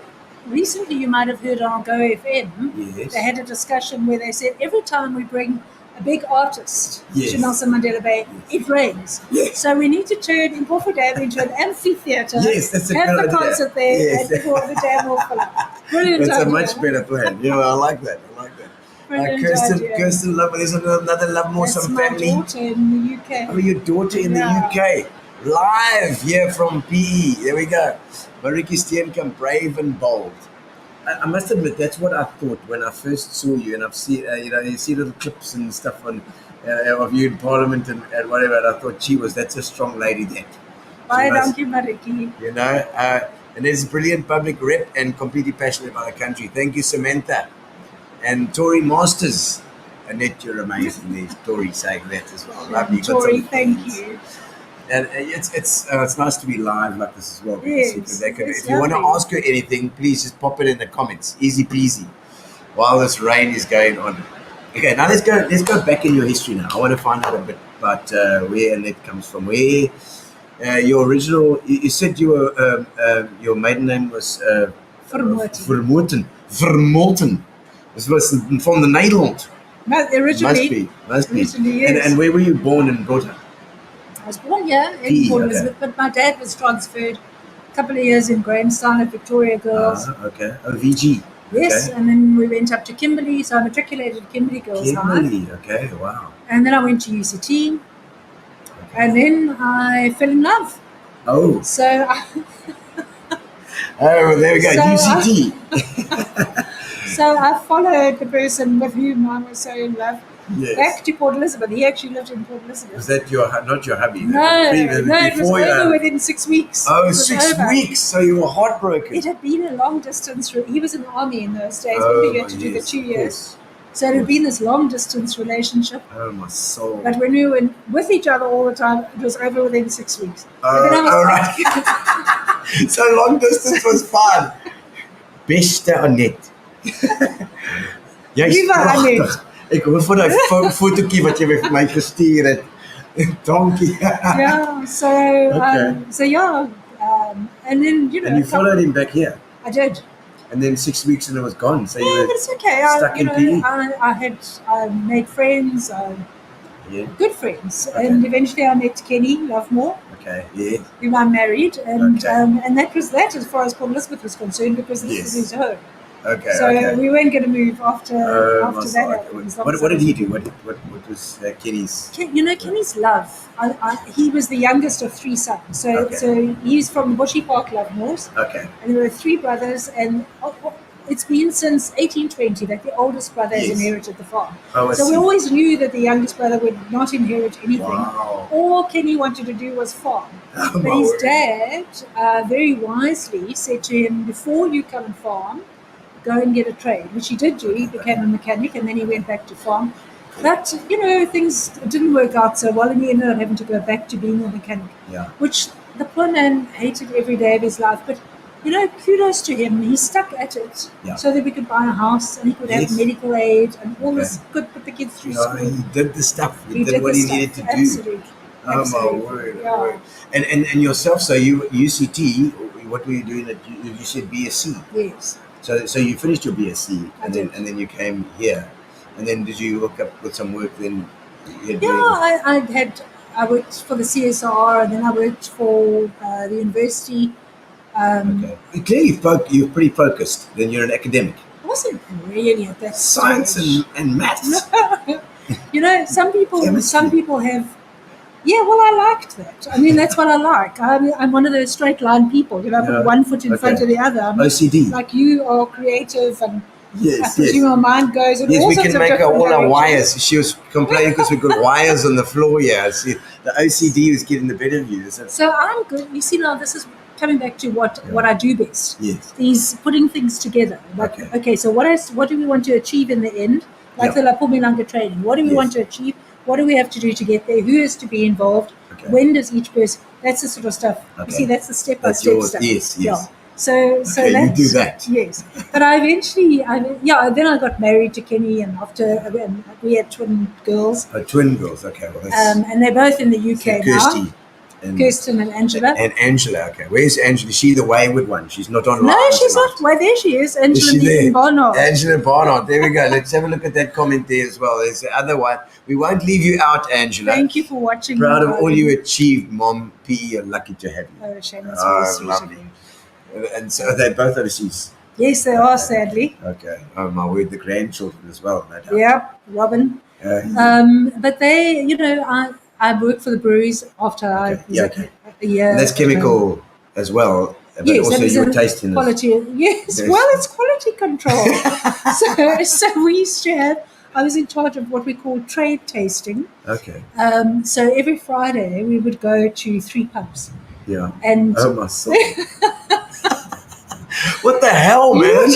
recently you might have heard on Go FM, Yes. they had a discussion where they said every time we bring a big artist Yes. to Nelson Mandela Bay, it rains. Yes. So we need to turn Mpofu Dam into an amphitheatre. Yes, that's a have good the idea. concert there, Yes. and the dam will fill up. Brilliant That's a idea. much better plan. I like that. Brilliant idea. Kirsten Lovemore. There's another Lovemore, That's some my family. daughter in the UK. Oh, your daughter in Yeah. the UK. Live here from PE. There we go. Mariki Steenkamp, brave and bold. I must admit, that's what I thought when I first saw you. And I've seen, you see little clips and stuff on of you in Parliament and whatever. And I thought, gee, that's a strong lady there. Bye, She must- thank you, Mariki. And there's a brilliant public rep and completely passionate about the country. Thank you, Samantha. And Tori Masters. Annette, you're amazing. There's Tori saying that as well. Love you. Got Tori, some- thank you. And it's nice to be live like this as well. Because Yes, if it's you want to lovely. ask her anything, please just pop it in the comments. Easy peasy. While this rain is going on. Okay, now let's go back in your history now. I want to find out a bit about where Annette comes from. Where your original, you said you were, your maiden name was Vermoten. Vermoten. This was from the Nederland. No, originally, Must be. Originally, yes. And where were you born and brought up? I was born here in PE, Port okay. Elizabeth, but my dad was transferred a couple of years in Grahamstown at Victoria Girls. Okay. Oh, VG. Yes, Okay. and then we went up to Kimberley, so I matriculated at Kimberley Girls High. Kimberley. Okay. Wow. And then I went to UCT, and then I fell in love. Oh. So I, Oh, there we go. So, UCT. so I followed the person with whom I was so in love Yes. back to Port Elizabeth. He actually lived in Port Was Elizabeth. that not your hubby? No, it was Before you- over within 6 weeks. Oh, It was 6 over. weeks. So you were heartbroken. It had been a long distance. He was in the army in those days. Oh, Remember, you had to do the yes, 2 of years. course. So it had been this long distance relationship. Oh, my soul. But when we were with each other all the time, it was over within 6 weeks. Oh, And then I was all like, So long distance was fun. Beste Annette. Jy's Liewe pragtig. Annette. Ek hoor van daai fotootjie wat jy vir my gestuur het. Dankie. yeah. So, Okay. and then, And you followed him back here. I did. And then 6 weeks and it was gone. So you Yeah, were but it's okay. stuck in PE. I made friends, Yeah. good friends, Okay. and eventually I met Kenny Lovemore, Okay. Yeah. whom I married, and Okay. and that was that as far as Port Elizabeth was concerned, because this Yes. is his home. Okay. So okay. we weren't going to move after Oh, after my that. God. happened, as long What as did I he was- do? What was Kenny's? Kenny's love. He was the youngest of 3 sons. So Okay. so he's from Bushy Park Lovemores, Okay. and there were 3 brothers, and it's been since 1820 that the oldest brother has Yes. inherited the farm. Oh, I So we see. always knew that the youngest brother would not inherit anything. Wow. All Kenny wanted to do was farm. Oh, But my his word. dad very wisely said to him, before you come and farm, go and get a trade, which he did do. He became a mechanic and then he went back to farm. But, things didn't work out so well and he ended up having to go back to being a mechanic, Yeah. which the poor man hated every day of his life. But, kudos to him. He stuck at it Yeah. so that we could buy a house and he could Yes. have medical aid and all this, could put the kids through Yeah, school. he did the stuff. He He did did what the he stuff. needed to do. Absolutely. Oh, my Absolutely. word. Yeah. Word. And yourself, so you UCT, what were you doing at, you said BSc. Yes. So you finished your BSc I and did. then you came here. And then did you hook up with some work then? Yeah, I worked for the CSR and then I worked for the university. Okay. Clearly you're pretty focused. Then you're an academic. I wasn't really at that Science stage. and maths. Some Chemistry. people have. Yeah, well, I liked that. I mean, that's what I like. I'm one of those straight line people. I Yeah. put one foot in front Okay. of the other. I'm OCD. like you are creative, and I Yes, presume yes. our mind goes in Yes, all we sorts can of make different all our directions. wires. She was complaining because we got wires on the floor here. See, the OCD was getting the better of you. So I'm good. You see, now this is coming back to what I do best. Yes. These putting things together. Like, Okay. so what do we want to achieve in the end? Like Yeah. the Lapumilanga training. What do we Yes. want to achieve? What do we have to do to get there? Who is to be involved? Okay. When does each person? That's the sort of stuff. Okay. You see, that's the step by That's step yours. stuff. Yes, yes. Yeah. So Okay, you that's, do that. Yes. But I eventually, then I got married to Kenny, and after we had twin girls, Twin girls. Okay. Well, that's and they're both in the UK Kirsty now. and, Kirsten and Angela. and Angela. Okay. Where's Angela? Is she the wayward one? She's not online. No, she's tonight. not. Well, there she is, Is Angela she there? Barnard. Angela Barnard. There we go. Let's have a look at that comment there as well. There's the other one. We won't leave you out, Angela. Thank you for watching. Proud of all you darling. achieved, Mom. P. You're lucky to have you. Oh, shame. That's Oh, very sweet of lovely. you. And so they're both overseas. Yes, they are, sadly. Okay. Oh my word, the grandchildren as well, no doubt. Yeah, Robin. But they, I worked for the breweries after I Okay, was yeah, like okay. a year. And that's chemical as well. But Yes, also that was you were a tasting this. quality. Yes, Yes. well, it's quality control. so we used to have. I was in charge of what we call trade tasting. Okay. So every Friday we would go to 3 pubs, Yeah. and Oh my soul. What the hell, man?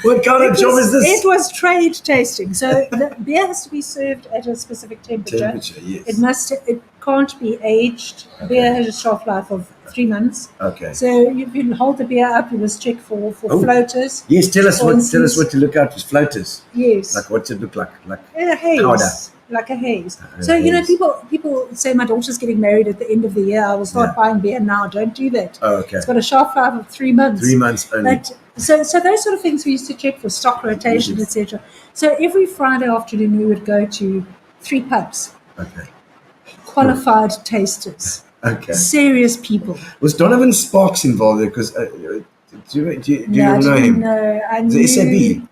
What kind of job is this? It was trade tasting. So the beer has to be served at a specific temperature. Temperature, yes. It can't be aged. Beer has a shelf life of 3 months. Okay. So you hold the beer up. You must check for Oh. floaters. Yes, tell us For what instance- to look out for floaters. Yes. Like what's it look like? Like A haze, powder. like a haze. A So haze. people say my daughter's getting married at the end of the year. I will start Yeah. buying beer now. Don't do that. Oh, okay. It's got a shelf life of 3 months. 3 months only. But so those sort of things we used to check for stock rotation, Yes. etc. So every Friday afternoon we would go to 3 pubs, Okay. qualified tasters, Okay. serious people. Was Donovan Sparks involved there? Because do you I know didn't him? know. I The knew, SAB?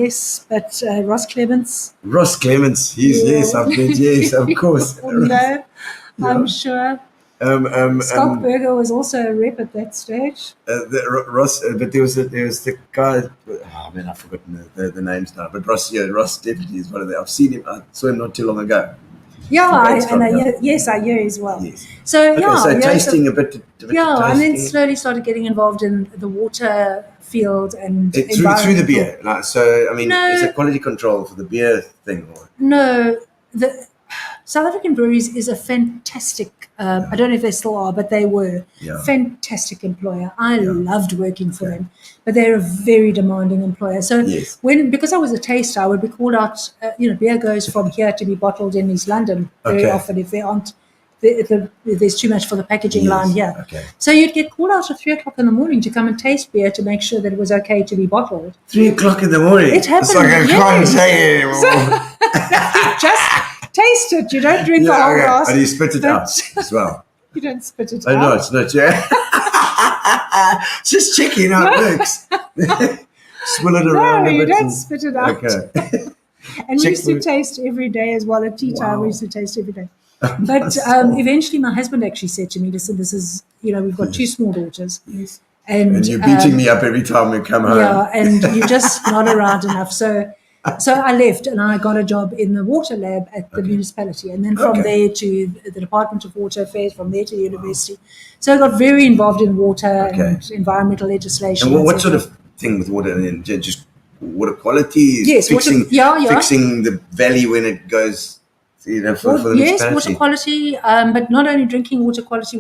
yes, but Ross Clements. Ross Clements. Yes, I've met. Yes, of course. No, Yeah. I'm sure. Stockberger was also a rep at that stage. Ross, but there was the guy. Oh man, I've forgotten the names now. But Ross, Ross definitely is one of them. I've seen him. I saw him not too long ago. Yeah, Great stuff, yeah. yes, I hear as well. Yes. So Okay, yeah, so yeah, tasting a bit. yeah, and then tasting. slowly started getting involved in the water field and Through the environmental- beer. Like, so I mean, No. is it quality control for the beer thing? Or? No, the South African Breweries is a fantastic. I don't know if they still are, but they were Yeah. fantastic employer. I Yeah. loved working for Okay. them, but they're a very demanding employer. So Yes. because I was a taster, I would be called out. Beer goes from here to be bottled in East London very Okay. often if there aren't. If there's too much for the packaging Yes, line here. okay. So you'd get called out at 3:00 in the morning to come and taste beer to make sure that it was okay to be bottled. 3:00 in the morning. It happened, It's like I can't yes. say it anymore. Just taste it. You don't drink the whole okay. glass. And you spit it but- out as well. You don't spit it Oh out. no, it's not. Yeah. Just checking how it works. Swill it around No, a you bit. don't and- spit it out. Okay. And we Check used to for- taste every day as well. At tea time, Wow. we used to taste every day. But eventually my husband actually said to me, listen, this is, we've got 2 small daughters. Yes. And you're beating me up every time we come home. yeah, and you're just not around enough. So I left and I got a job in the water lab at the municipality, and then from there to the Department of Water Affairs, from there to the university. So I got very involved in water and environmental legislation. And what sort of thing with water? And just water quality? Yes, fixing, water, fixing the valley when it goes, for the yes, municipality. water quality, but not only drinking water quality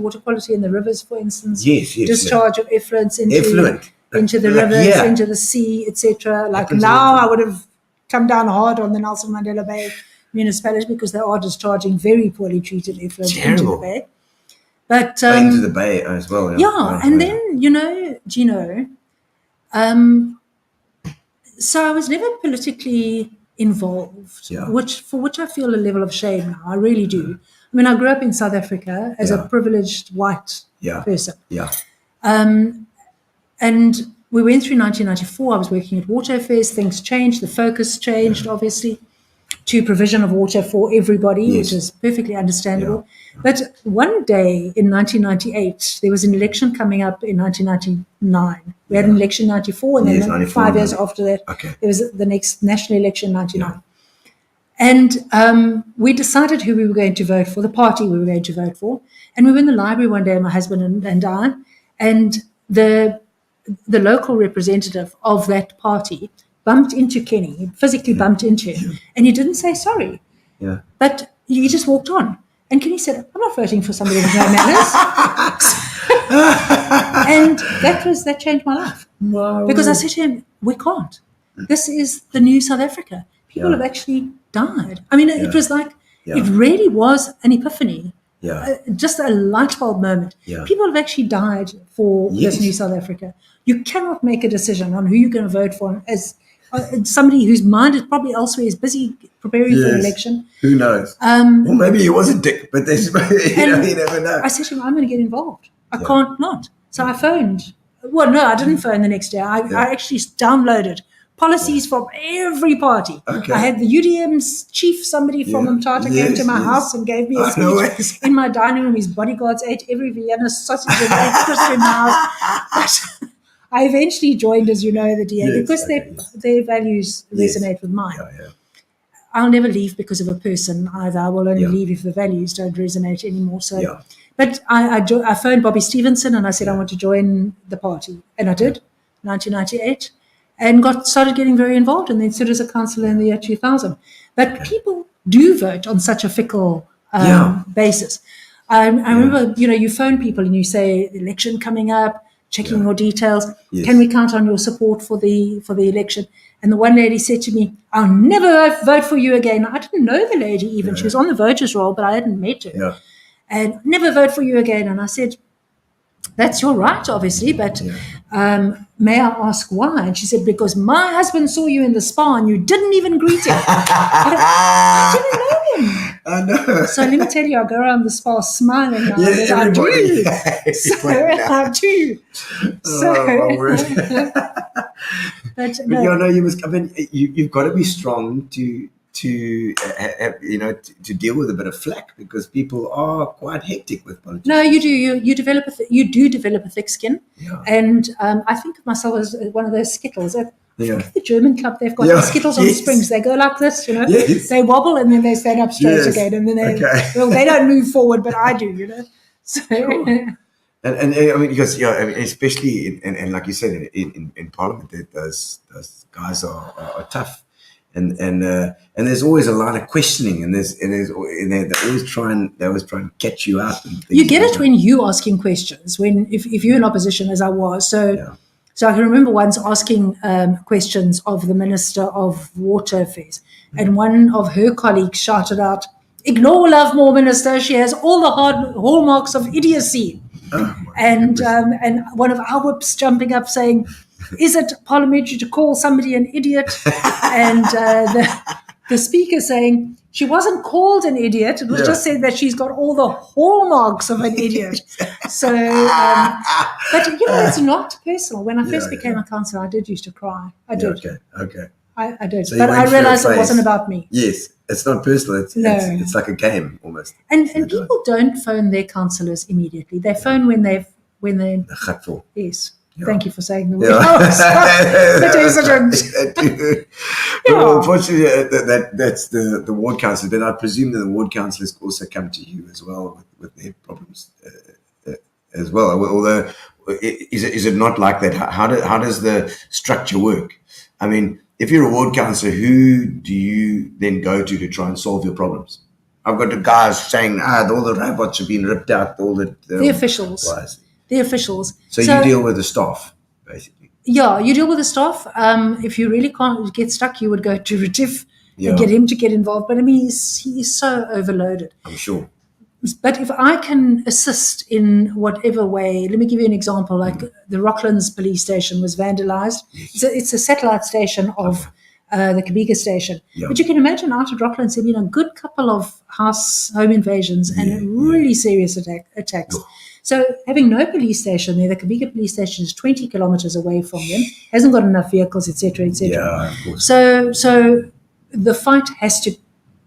in the rivers, for instance. Yes, discharge of effluents into the Like, rivers, into the sea, etc. Like now, I would have come down hard on the Nelson Mandela Bay Municipality because they are discharging very poorly treated effluent into the bay. But into the bay as well. Yeah, and then Gino. So I was never politically involved, for which I feel a level of shame now. I really do. I mean, I grew up in South Africa as a privileged white person. Yeah. And we went through 1994. I was working at Water Affairs. Things changed. The focus changed, obviously, to provision of water for everybody, which is perfectly understandable. But one day in 1998, there was an election coming up in 1999. We had an election in 94, and then 5 years after that, there was the next national election in 99. And we decided who we were going to vote for, the party we were going to vote for. And we were in the library one day, my husband and I, and the local representative of that party bumped into Kenny, physically bumped into him, and he didn't say sorry. Yeah. But he just walked on. And Kenny said, I'm not voting for somebody with no manners. And that changed my life. Wow. Because I said to him, we can't. This is the new South Africa. People have actually died. I mean, it was like, it really was an epiphany. Yeah. Just a light bulb moment. Yeah. People have actually died for this new South Africa. You cannot make a decision on who you're going to vote for as somebody whose mind is probably elsewhere, is busy preparing for an election. Who knows? Well, maybe he was a dick, but there's, you never know. I said to him, I'm going to get involved. I can't not. So I phoned. Well, no, I didn't phone the next day. I actually downloaded policies from every party. Okay. I had the UDM's chief, somebody from Mthatha came to my house and gave me a speech. In my dining room, his bodyguards ate every Vienna sausage and breakfast in my house. But I eventually joined, as you know, the DA because their values resonate with mine. I'll never leave because of a person either. I will only leave if the values don't resonate anymore. So, but I phoned Bobby Stevenson and I said I want to join the party, and I did, 1998, and started getting very involved, and then stood as a councillor in the year 2000. But people do vote on such a fickle basis. I remember, you phone people and you say election coming up, checking your details. Can we count on your support for the election? And the one lady said to me, I'll never vote for you again. I didn't know the lady even. She was on the voters roll, but I hadn't met her. And never vote for you again. And I said, that's your right, obviously, but may I ask why? And she said, because my husband saw you in the spa and you didn't even greet him. I didn't know him. I know. So let me tell you, I go around the spa smiling. Everybody. I do. My word. But you must. I mean, you've got to be strong to deal with a bit of flack, because people are quite hectic with politics. No, you do. You develop a thick skin, and I think of myself as one of those Skittles. The German club, they've got the Skittles on springs. They go like this, They wobble and then they stand up straight again, and then they don't move forward, but I do, So. Sure. And I mean, because especially in like you said, in Parliament, those guys are tough, and there's always a line of questioning, and they always try and catch you out. You get it when you asking questions. If you're in opposition, as I was, so I can remember once asking questions of the Minister of Water Affairs, and one of her colleagues shouted out, "Ignore Lovemore, Minister. She has all the hallmarks of idiocy." And one of our whips jumping up saying, "Is it parliamentary to call somebody an idiot?" And the speaker saying, "She wasn't called an idiot. It was just said that she's got all the hallmarks of an idiot." So, but it's not personal. When I first became a councillor, I did used to cry. I did. Okay. I did. So but I realised it wasn't about me. Yes. It's not personal. It's like a game almost. And people don't phone their councillors immediately. They phone when they're the gut vol. Yes. Thank you for saying the word. Well, unfortunately, that's the ward councillors. But I presume that the ward councillors also come to you as well with their problems as well. Although, is it not like that? How does the structure work? I mean, if you're a ward councillor, who do you then go to try and solve your problems? I've got the guys saying, all the robots have been ripped out. All the officials. The officials. So you deal with the staff, basically. Yeah, you deal with the staff. If you really can't get stuck, you would go to Retief and get him to get involved. But I mean, he's so overloaded. I'm sure. But if I can assist in whatever way, let me give you an example. Like the Rocklands police station was vandalized. Yes. It's a satellite station of the Kabika station. Yeah. But you can imagine out at Rocklands there have been a good couple of home invasions and really serious attacks. So having no police station there, the Kabika police station is 20 kilometers away from them, hasn't got enough vehicles, etc., etc. Yeah, of course. So the fight has to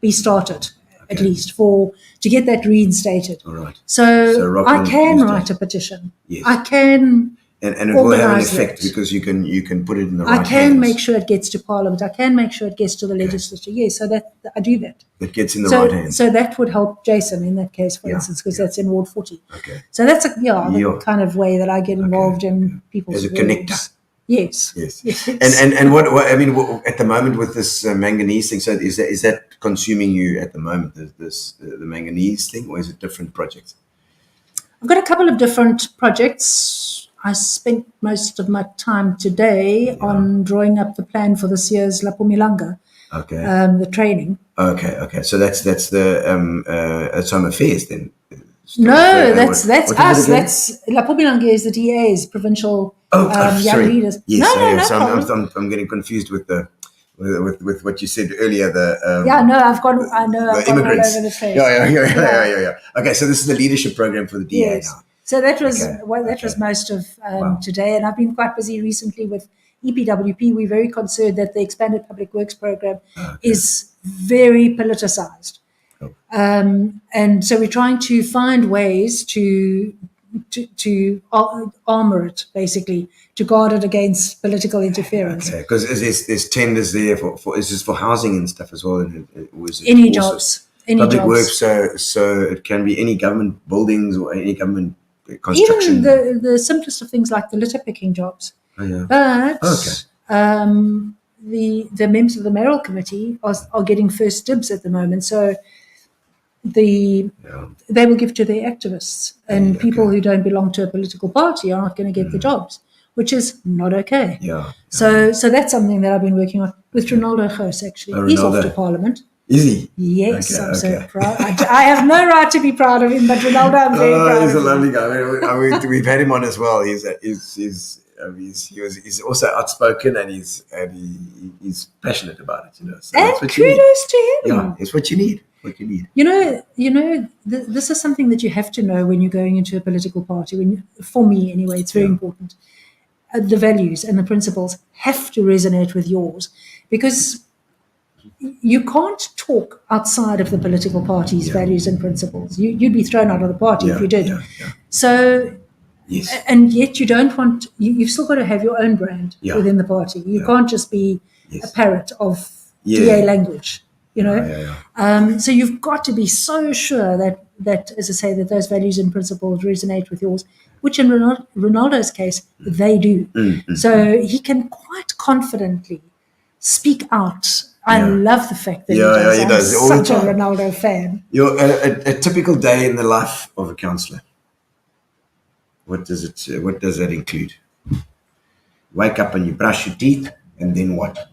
be started, at least, to get that reinstated. All right. So I can write a petition. Yes. I can and it will have an organise effect it. because you can put it in the right I can hands. make sure it gets to Parliament. I can make sure it gets to the legislature. Yes, so that I do that. It gets in the right hands. So that would help Jason in that case, for instance, because that's in Ward 40. Okay. So that's the kind of way that I get involved in people's As a wards. connector. Yes. And what I mean at the moment with this manganese thing, so is that consuming you at the moment? The manganese thing, or is it different projects? I've got a couple of different projects. I spent most of my time today on drawing up the plan for this year's La Pumilanga, the training. Okay. So that's the Home Affairs then. No, that's us. That's La Pumilanga is the DA's provincial young leaders. Yes, No so problem. I'm getting confused with with what you said earlier. I've gone immigrants. all over the place. Yeah. Okay, so this is the leadership program for the DA now. So that was most of today, and I've been quite busy recently with EPWP. We're very concerned that the expanded public works program is very politicized, and so we're trying to find ways to armor it, basically, to guard it against political interference. Okay, because there's tenders there for is this for housing and stuff as well? Any jobs. Public works, so it can be any government buildings or any government construction. Even the simplest of things like the litter picking jobs. But the members of the Mayoral Committee are getting first dibs at the moment. So they will give to their activists, and people who don't belong to a political party are not going to get the jobs, which is not okay. So that's something that I've been working on with Ronaldo Goos, actually. He's off to Parliament. Is he? Yes, I'm so proud. I have no right to be proud of him, but Ronaldo, I'm very proud he's of a lovely guy. I mean, we've had him on as well. He's also outspoken and he's passionate about it. So and kudos to him. Yeah, it's what you need. This is something that you have to know when you're going into a political party. For me, anyway, it's very important. The values and the principles have to resonate with yours, because you can't talk outside of the political party's values and principles. You'd be thrown out of the party if you did. So, and yet you don't want. You've still got to have your own brand within the party. You can't just be a parrot of DA language. So you've got to be so sure that, as I say, that those values and principles resonate with yours, which in Ronaldo's case, they do. So he can quite confidently speak out. I love the fact that he does. I'm such a Ronaldo fan. A typical day in the life of a councillor. What does that include? Wake up and you brush your teeth, and then what?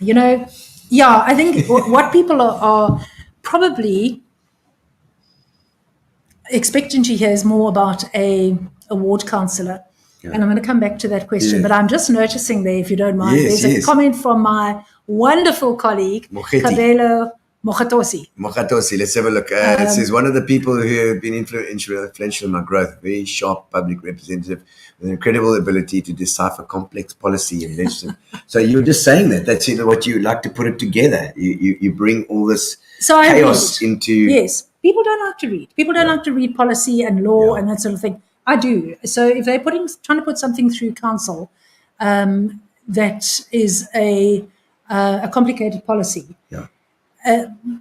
I think what people are probably expecting to hear is more about a ward councillor. And I'm going to come back to that question, but I'm just noticing there, if you don't mind, there's a comment from my wonderful colleague, Kabelo Mokhatosi. Let's have a look. It says, one of the people who have been influential in my growth, very sharp public representative with incredible ability to decipher complex policy and legislation. So you're just saying that's what you like to put it together. You bring all this chaos into... Yes, people don't like to read. People don't like to read policy and law and that sort of thing. I do. So if they're trying to put something through council that is a complicated policy, Yeah.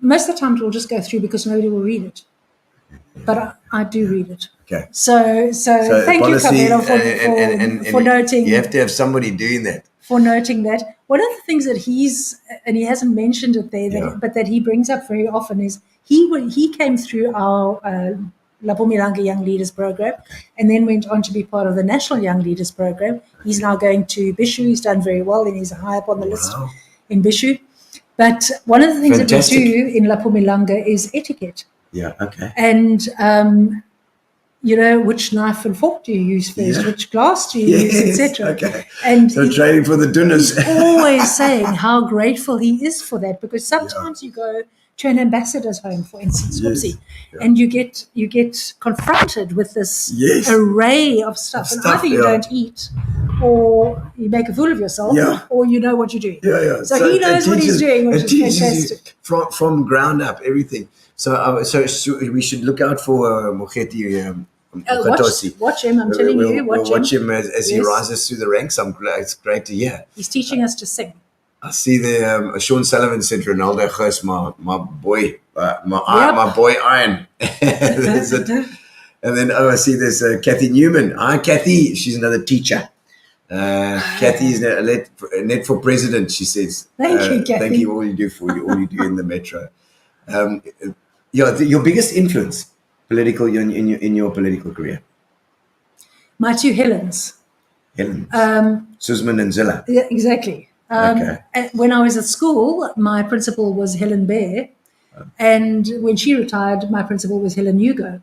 most of the time it will just go through because nobody will read it. But I do read it. Okay. So thank you, policy, Kabelo, for noting. You have to have somebody doing that. For noting that. One of the things that he hasn't mentioned it there, but that he brings up very often is he came through our Lovemore Young Leaders Program and then went on to be part of the National Young Leaders Program. He's now going to Bishu. He's done very well and he's high up on the list in Bishu. But one of the things that we do in Lovemore is etiquette. Yeah, okay. And, which knife and fork do you use first, which glass do you use, etc. Okay. And so training for the dinners. He's always saying how grateful he is for that, because sometimes you go to an ambassador's home, for instance, and you get confronted with this array of stuff, and either you don't eat, or you make a fool of yourself, or you know what you're doing. So he knows what he's doing, which is fantastic. From ground up, everything. So we should look out for Mokgeti watch him, I'm telling you. Watch him as he rises through the ranks. It's great to hear. He's teaching us to sing. I see the Sean Sullivan said Ronaldo Ghost, my boy, my boy Iron. That's it. And then I see there's Kathy Newman. Hi, Kathy. She's another teacher. Kathy is Annette for president. She says, "Thank you, Kathy. Thank you all you do in the metro." Your biggest influence, political in your political career. My two Helens. Suzman and Zilla. Yeah, exactly. When I was at school, my principal was Helen Bear, and when she retired, my principal was Helen Hugo.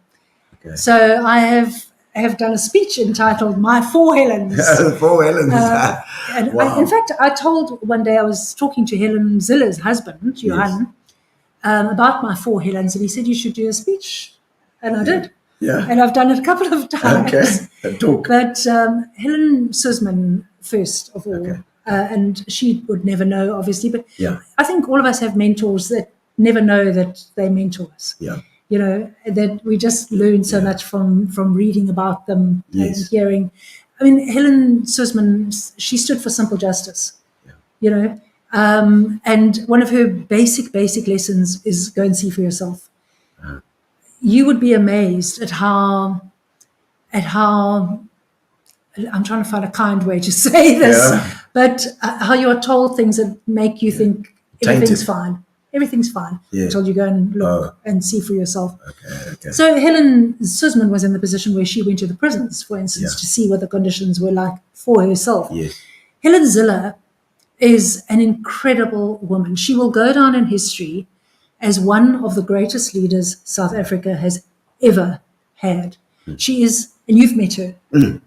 Okay. So I have done a speech entitled "My Four Helens." The Four Helens. And in fact, I told one day I was talking to Helen Zilla's husband, Johan, about my four Helens, and he said you should do a speech, and I did. Yeah. And I've done it a couple of times. Okay. Talk. But Helen Suzman first of all. Okay. And she would never know, obviously. But I think all of us have mentors that never know that they mentor us. Yeah. That we just learn so much from reading about them and hearing. I mean, Helen Suzman, she stood for simple justice. Yeah. And one of her basic lessons is go and see for yourself. You would be amazed at how I'm trying to find a kind way to say this, but how you are told things that make you think everything's fine. Everything's fine until you go and look and see for yourself. Okay. So Helen Suzman was in the position where she went to the prisons, for instance, to see what the conditions were like for herself. Yes. Helen Zilla is an incredible woman. She will go down in history as one of the greatest leaders South Africa has ever had. She is, and you've met her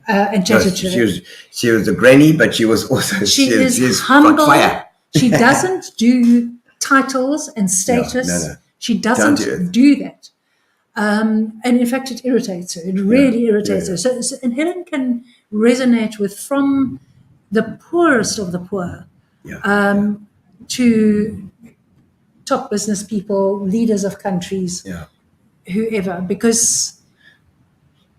and chatted to her. She was a granny, but she was also she is humble. Fire. She doesn't do titles and status. No. She doesn't do that. And in fact, it irritates her. It really irritates her. So, and Helen can resonate with from the poorest of the poor to top business people, leaders of countries, whoever, because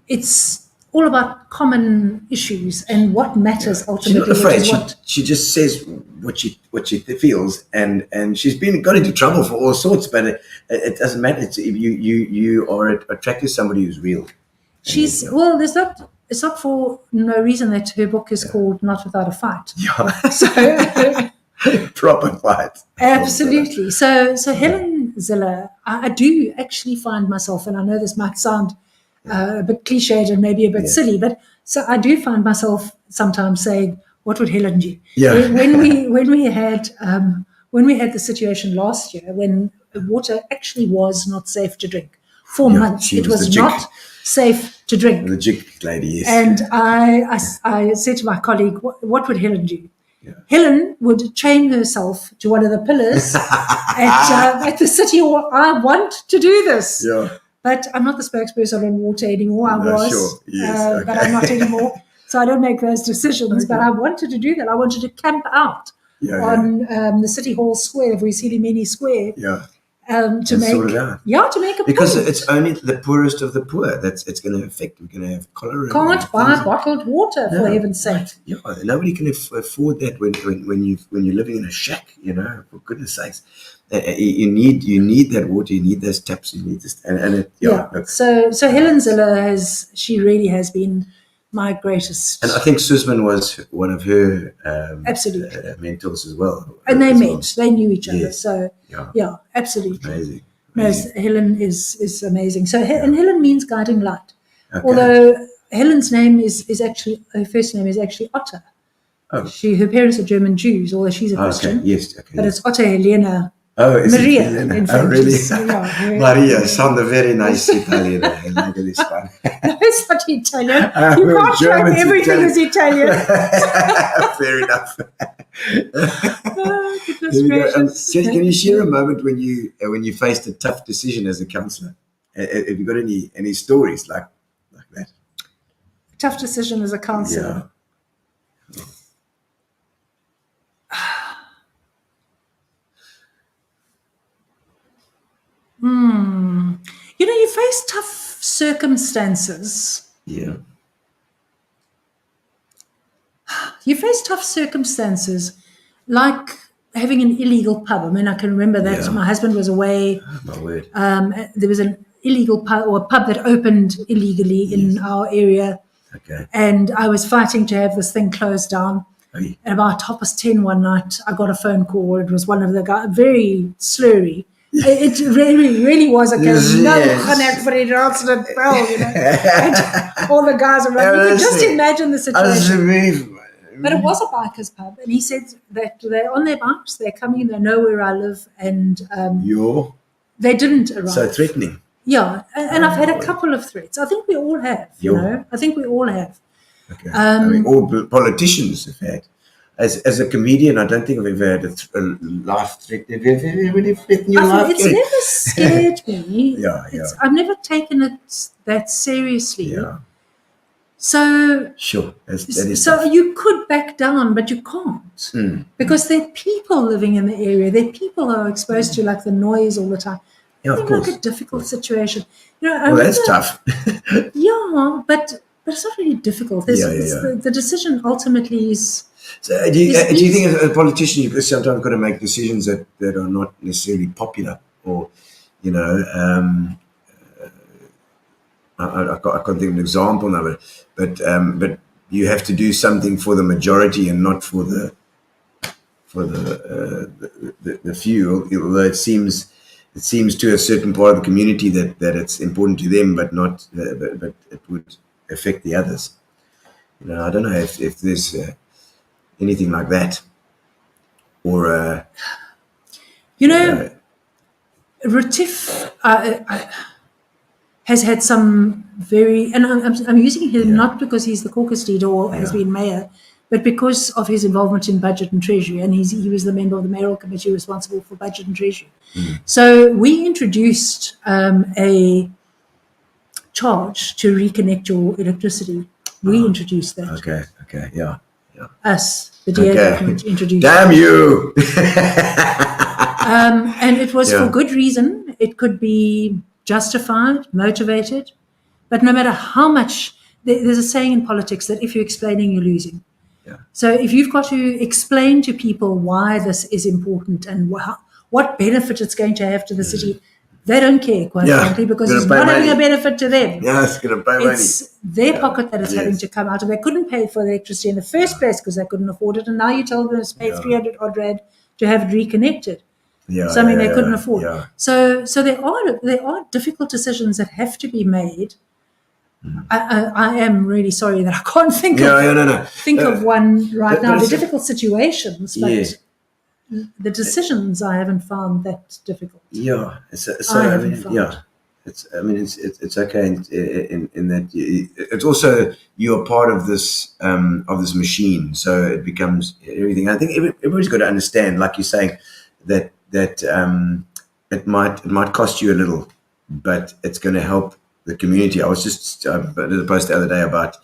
it's all about common issues and what matters ultimately. She's not afraid. She just says what she feels, and she's got into trouble for all sorts, but it doesn't matter. You are attracted to somebody who's real. It's not for no reason that her book is called Not Without a Fight. Yeah. So proper fight. Absolutely. So Helen Zilla, I do actually find myself, and I know this might sound a bit cliched and maybe a bit silly, but so I do find myself sometimes saying, "What would Helen do?" Yeah. When we had the situation last year when water actually was not safe to drink for months, it was not safe to drink. The jig lady, yes. And I said to my colleague, "What would Helen do?" Yeah. Helen would chain herself to one of the pillars at the city hall. I want to do this. Yeah. But I'm not the sponsor on water anymore. I was, sure. Yes, but I'm not anymore. So I don't make those decisions. But I wanted to do that. I wanted to camp out on the City Hall Square, Vuisilumeni Square, to And make sort it out. to make a Because point. it's only the poorest of the poor that's it's going to affect. We're going to have cholera. Can't buy bottled water for No, heaven's sake. right. Yeah, nobody can afford that when you're living in a shack. For goodness sakes, you need that water. You need those taps. You need this, and it, look, So Helen Ziller she really has been my greatest. and I think Sussman was one of her Absolutely. mentors as well. And they as met. well. They knew each other. Yes. So Yeah. absolutely. Amazing. No, Helen is amazing. So and Helen means guiding light. Okay. Although Helen's name is actually, her first name is actually Otto. Oh. Her parents are German Jews, although she's a Christian. Okay. Yes. Okay. But it's Otto Helena is Maria, it Helena? in fact. Oh, really? Yeah, Maria sounded very nice Italian. I like this one. No, it's not Italian. You Well, can't claim German's everything Italian. is Italian. Fair enough. Oh, goodness There we go. gracious. Can you share a moment when you faced a tough decision as a councillor? Have you got any stories like that? Tough decision as a councillor. You face tough circumstances. Yeah. You face tough circumstances like having an illegal pub. I mean, I can remember that Yeah. my husband was away. Oh, my word. There was an illegal pub or a pub that opened illegally in our area. Okay. And I was fighting to have this thing closed down. Hey. At about 10:30 one night, I got a phone call. It was one of the guys, very slurry. It really was a case. No, Yes. connect for it, answer the bell, And all the guys around. You can just imagine the situation. But it was a biker's pub, and he said that they're on their bikes, they're coming, they know where I live, and they didn't arrive. So threatening. Yeah, and I've had a couple of threats. I think we all have, I think we all have. Okay. I mean, all politicians have had. As a comedian, I don't think I've ever had a life threat. Have you ever really threatened your life? It's never scared me. Yeah. I've never taken it that seriously. Yeah. So Sure. That is so tough. you could back down, but you can't because there are people living in the area. There are people who are exposed to like the noise all the time. Yeah, of It's course. like a difficult situation. Well, that's tough. Yeah, but it's not really difficult. The decision ultimately is. So do you think as a politician you've sometimes got to make decisions that are not necessarily popular, or I can't think of an example now, but you have to do something for the majority and not for the few. Although it seems to a certain part of the community that it's important to them, but not but it would affect the others. I don't know if there's anything like that, or Retief has had some very, and I'm using him not because he's the caucus leader or has been mayor, but because of his involvement in budget and treasury, and he was the member of the Mayoral Committee responsible for budget and treasury. So we introduced a charge to reconnect your electricity. We introduced that. Okay, yeah. Us, the DA government, introduced. Damn you! And it was for good reason. It could be justified, motivated, but no matter how much, there's a saying in politics that if you're explaining, you're losing. Yeah. So if you've got to explain to people why this is important and what benefit it's going to have to the city, they don't care, quite frankly, because it's not having a benefit to them. Yeah, it's going to pay money. It's their pocket that is having to come out, and they couldn't pay for the electricity in the first place because they couldn't afford it, and now you tell them to pay 300 odd rand to have it reconnected. Something they couldn't afford. Yeah. So there are difficult decisions that have to be made. I am really sorry that I can't think of one right now. They're difficult situations, but the decisions I haven't found that difficult. Yeah. It's okay in that it's also you're part of this machine, so it becomes everything. I think everybody's got to understand, like you're saying, that it might cost you a little, but it's going to help the community. I was just did a post the other day about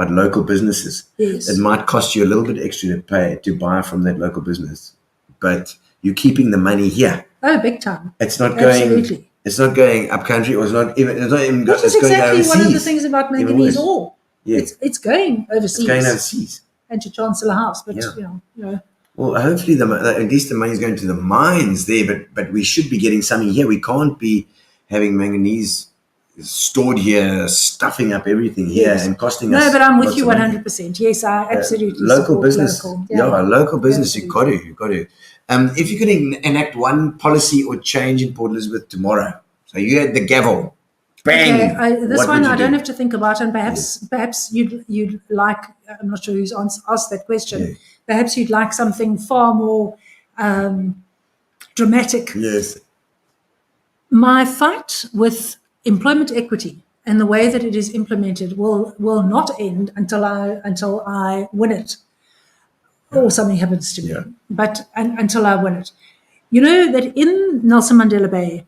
local businesses. Yes. It might cost you a little bit extra to buy from that local business, but you're keeping the money here. Oh, big time. It's not going. Absolutely. It's not going up country, or it's not even. It's not even. Which is it's going exactly overseas. one of the things about Even manganese worse. ore. Yeah. It's going overseas. It's going overseas. And to Chancellor House, but Yeah. you know. Well, hopefully, at least the money is going to the mines there. But we should be getting something here. We can't be having manganese stored here, stuffing up everything here, Yes. and costing us. No, but I'm with lots you of money. 100%. Yes, I absolutely Local support business. Local. Local business. Absolutely. You've got to. If you could enact one policy or change in Port Elizabeth tomorrow, so you had the gavel, bang. Okay, this what one would you I don't do? have to think about, and perhaps you'd like. I'm not sure who's asked that question. Yeah. Perhaps you'd like something far more dramatic. Yes. My fight with employment equity and the way that it is implemented will not end until I win it, or something happens to me. Yeah. But until I win it, you know that in Nelson Mandela Bay,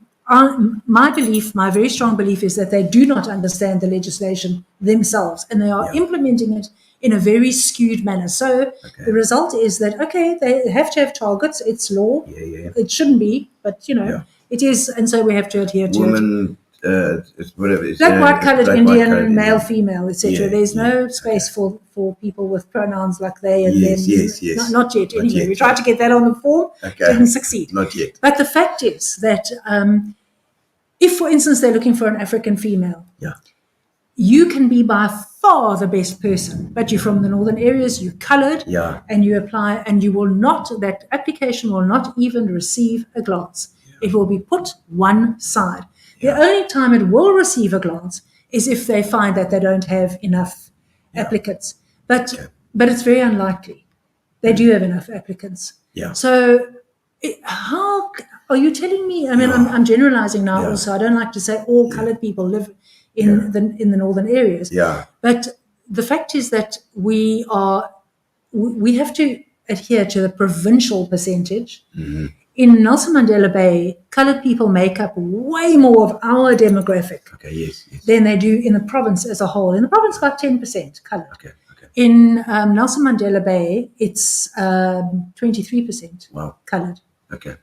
my very strong belief is that they do not understand the legislation themselves, and they are implementing it in a very skewed manner. So the result is that they have to have targets. It's law. Yeah. It shouldn't be, but it is, and so we have to adhere to it. Woman, whatever. It's, Black, white, coloured, black, Indian, white, coloured, male, Indian. female, etc. Yeah, There's no yeah, space for people with pronouns like they and Yes, them. yes. Not yet. Not Anyway, yet. we tried to get that on the form. Okay. Didn't succeed. Not yet. But the fact is that if, for instance, they're looking for an African female, Yeah. you can be by far the best person, but you're from the northern areas, you're coloured, Yeah. and you apply, and that application will not even receive a glance. It will be put one side. The only time it will receive a glance is if they find that they don't have enough applicants. But it's very unlikely. They do have enough applicants. Yeah. So how are you telling me? I mean, I'm generalizing now. Yeah. Also, I don't like to say all coloured people live in the northern areas. Yeah. But the fact is that we have to adhere to the provincial percentage. Mm-hmm. In Nelson Mandela Bay, coloured people make up way more of our demographic Okay. Yes. than they do in the province as a whole. In the province, about 10% coloured. Okay. In Nelson Mandela Bay, it's 23% Wow. coloured. Okay.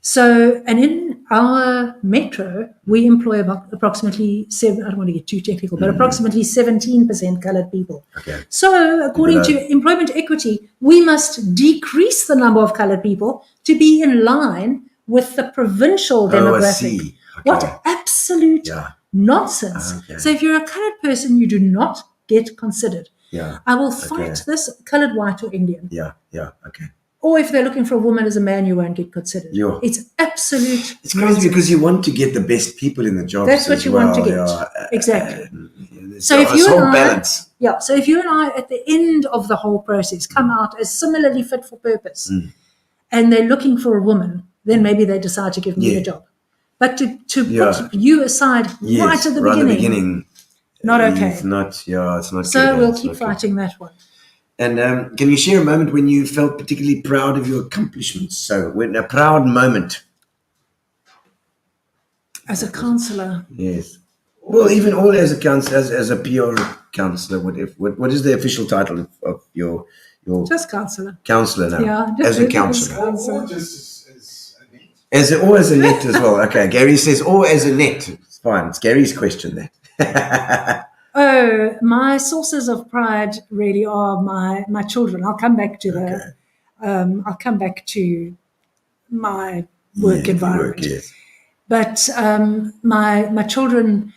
So, and in our metro, we employ about approximately I don't want to get too technical, but approximately 17% coloured people. Okay. So, according to employment equity, we must decrease the number of coloured people to be in line with the provincial Oh, I demographic. see. Okay. What absolute nonsense. Okay. So, if you're a coloured person, you do not get considered. Yeah. I will fight this, coloured, white, or Indian. Yeah. Okay. Or if they're looking for a woman as a man, you won't get considered. Yeah. It's absolute. It's crazy because you want to get the best people in the job. That's what you want to get. Exactly. So if you and I, balance. so if you and I, at the end of the whole process, come out as similarly fit for purpose, and they're looking for a woman, then maybe they decide to give me the job. But to put you aside right at the beginning, not okay. It's not. Yeah, it's not. So good, we'll it's keep not good. fighting that one. And can you share a moment when you felt particularly proud of your accomplishments? So, when a proud moment. As a counsellor, Yes. Well, even all as a counsellor, as a PR counsellor, what is the official title of your just counsellor. counsellor now? Yeah, As a just counsellor. counsellor. As a net as well. Okay, Gary says, as a net. It's fine. It's Gary's question there. Oh, my sources of pride really are my children. I'll come back to I'll come back to my work environment. Yes. But my children,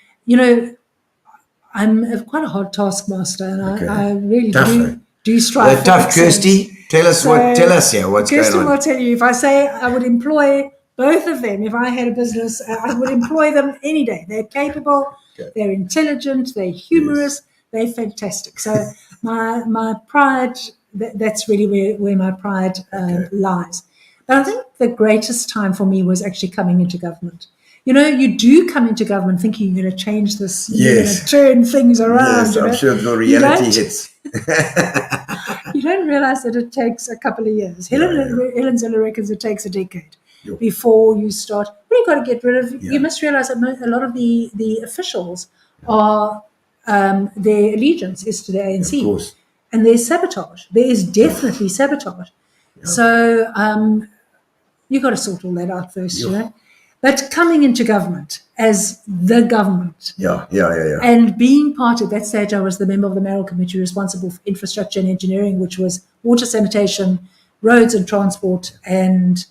I'm quite a hard taskmaster, and I really do strive. They're tough, Kirsty. Tell us here what's Kirsten going on. will tell you. If I say I would employ both of them, if I had a business, I would employ them any day. They're capable. They're intelligent, they're humorous, they're fantastic. So my pride, that's really where my pride lies. But I think the greatest time for me was actually coming into government. You do come into government thinking you're going to change this, you're going to turn things around. Yes, I'm sure the reality hits. You don't realize that it takes a couple of years. Helen Ziller reckons it takes a decade. Before you start, you've got to get rid of. You must realize that a lot of the officials are their allegiance is to the ANC, of course. And there's sabotage. There is definitely sabotage. So You've got to sort all that out first, you know. But coming into government as the government Yeah. and being part of that stage, I was the member of the Mayoral Committee responsible for infrastructure and engineering, which was water, sanitation, roads and transport, and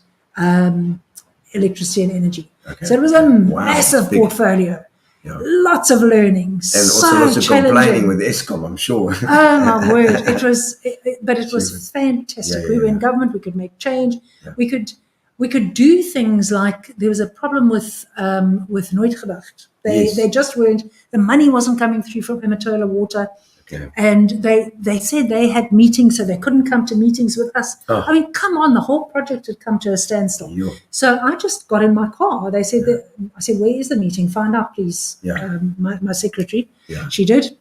electricity and energy. Okay. So it was a massive portfolio. Yeah. Lots of learning, And so also lots of challenging. complaining with ESCOM, I'm sure. Oh my word! It was, but it was fantastic. Yeah, We were in yeah. government. We could make change. Yeah. We could do things like there was a problem with Nooit Gedacht. They just weren't. The money wasn't coming through from Mayoral Water. Okay. And they said they had meetings, so they couldn't come to meetings with us. Oh. I mean, come on, the whole project had come to a standstill. Yeah. So I just got in my car. They said, I said, where is the meeting? Find out, please. Yeah. My secretary. Yeah. She did.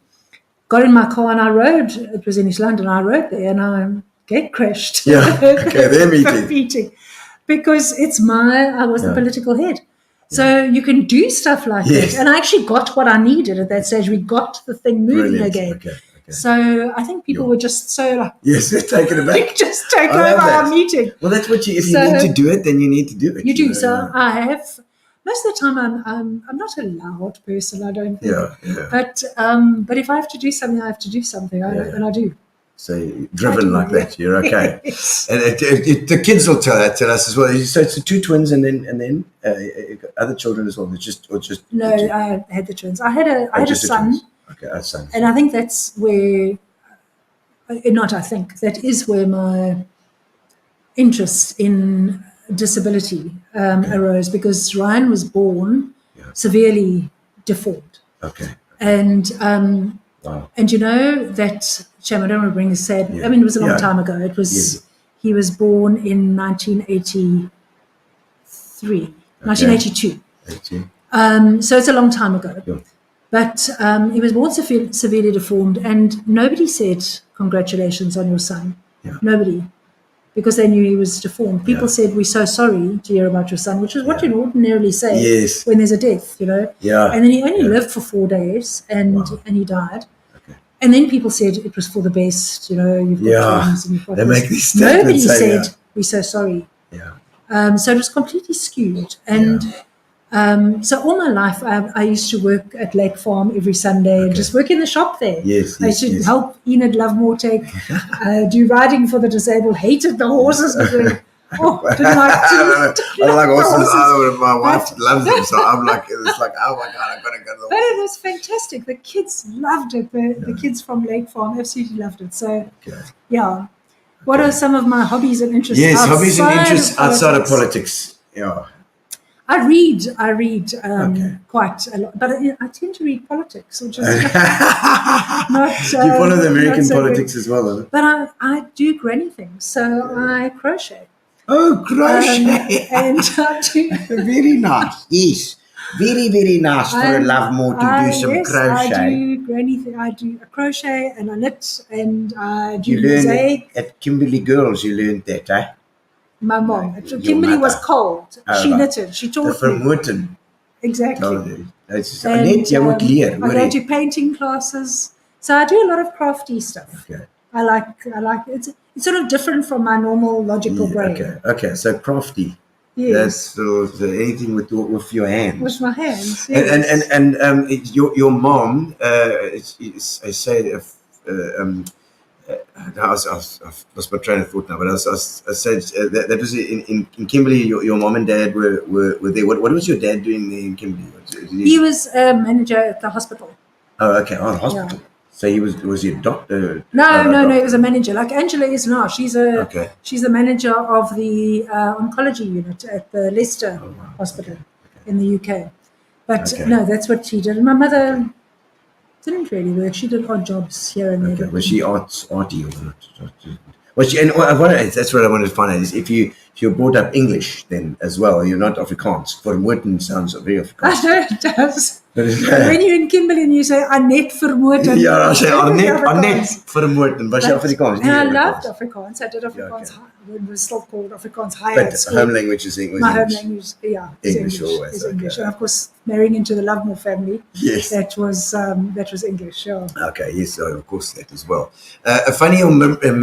Got in my car and I rode. It was in East London. I rode there and I gate crashed. Yeah. Okay, their meeting. meeting. Because I was the political head. So you can do stuff like Yes. that. And I actually got what I needed at that stage. We got the thing moving Brilliant. again. Okay. So I think people were just so like, Yes, they're taken aback. just take I over love that. our meeting. Well, that's what if So- you need to do it, then you need to do it. You do. know, So I have, most of the time I'm not a loud person, I don't think. Yeah. But if I have to do something, I have to do something. And I do. So you're driven like that, you're okay. Yes. And the kids will tell us as well. So it's the two twins, and then other children as well. It's just No, I had the twins. I had a just the son. twins. Okay, a son. And I think that's where, that is where my interest in disability arose, because Ryan was born severely deformed. Okay. And Wow. and you know that, Sham, I don't want to bring this sad. Yeah. I mean, it was a long Yeah. time ago. It was Yes. He was born in 1982. Thank you. So it's a long time ago. Yeah. But he was born severely deformed, and nobody said congratulations on your son. Yeah. Nobody, because they knew he was deformed. People Yeah. said, we're so sorry to hear about your son, which is what you ordinarily say Yes. when there's a death, you know. Yeah. And then he only lived for 4 days, and he died. Okay. And then people said it was for the best, you know. You've got Yeah. twins and you've got They this. make these statements, Nobody say, said yeah. we're so sorry. Yeah. So it was completely skewed. And so all my life, I used to work at Lake Farm every Sunday and just work in the shop there. Yes, I used to yes. help Annette Lovemore do riding for the disabled. Hated the horses. Didn't like I don't like horses horses. either. My wife But- loves them, so I'm like, it's like, oh my god, I've got to go to the But it was fantastic. The kids loved it. The kids from Lake Farm absolutely loved it. So, Okay. yeah. What are some of my hobbies and interests? Yes, hobbies and outside interests of outside of politics? politics. Yeah. I read Okay. quite a lot, but I tend to read politics, which is not. You follow the American not so politics good. as well, huh? But I do granny things, so I crochet. Oh, crochet. And I do. Very nice. Yes. Very, very nice for a Lovemore to do some crochet. I do granny thing. I do a crochet and I knit and I do You learned mosaic. at Kimberley Girls, you learned that, eh? My mom. Your Kimberly was mother. cold. Oh, She right. knitted. She The taught me. vermoten. Exactly. It's And, net, jy moet leer, I hoor go jy? to painting classes. So I do a lot of crafty stuff. Okay. I like it's sort of different from my normal logical brain. Okay. So crafty. Yes. That's sort of anything with your hands. With my hands. Yes. And your mom, I say, I've lost my train of thought now, but I said that was in Kimberley. Your mom and dad were there. What was your dad doing there in Kimberley? He was a manager at the hospital. Oh, okay. Oh, the hospital. Yeah. So was he a doctor? No, he was a manager. Like Angela is now. She's Okay. She's the manager of the oncology unit at the Leicester Hospital in the UK. But Okay. no, that's what she did. And my mother didn't really work. She did odd jobs here and there. Okay. but- Was she arty or not? Was she? And that's what I wanted to find out is if you're brought up English then as well. You're not Afrikaans. For Morton sounds very I Afrikaans. know it does. But And when you're in Kimberley and you say Annette Vermoten. ja, I say Annette Afrikaans. vir Morton. Was jy But- Afrikaans? And I Nie loved Afrikaans. Afrikaans. I did Afrikaans okay. when it was still called Afrikaans higher But at school. home language is English. My home language, is English always, is English. okay. And of course, marrying into the Lovemore family, Yes. that was English. Yeah. Okay, yes, so of course that as well. A funny or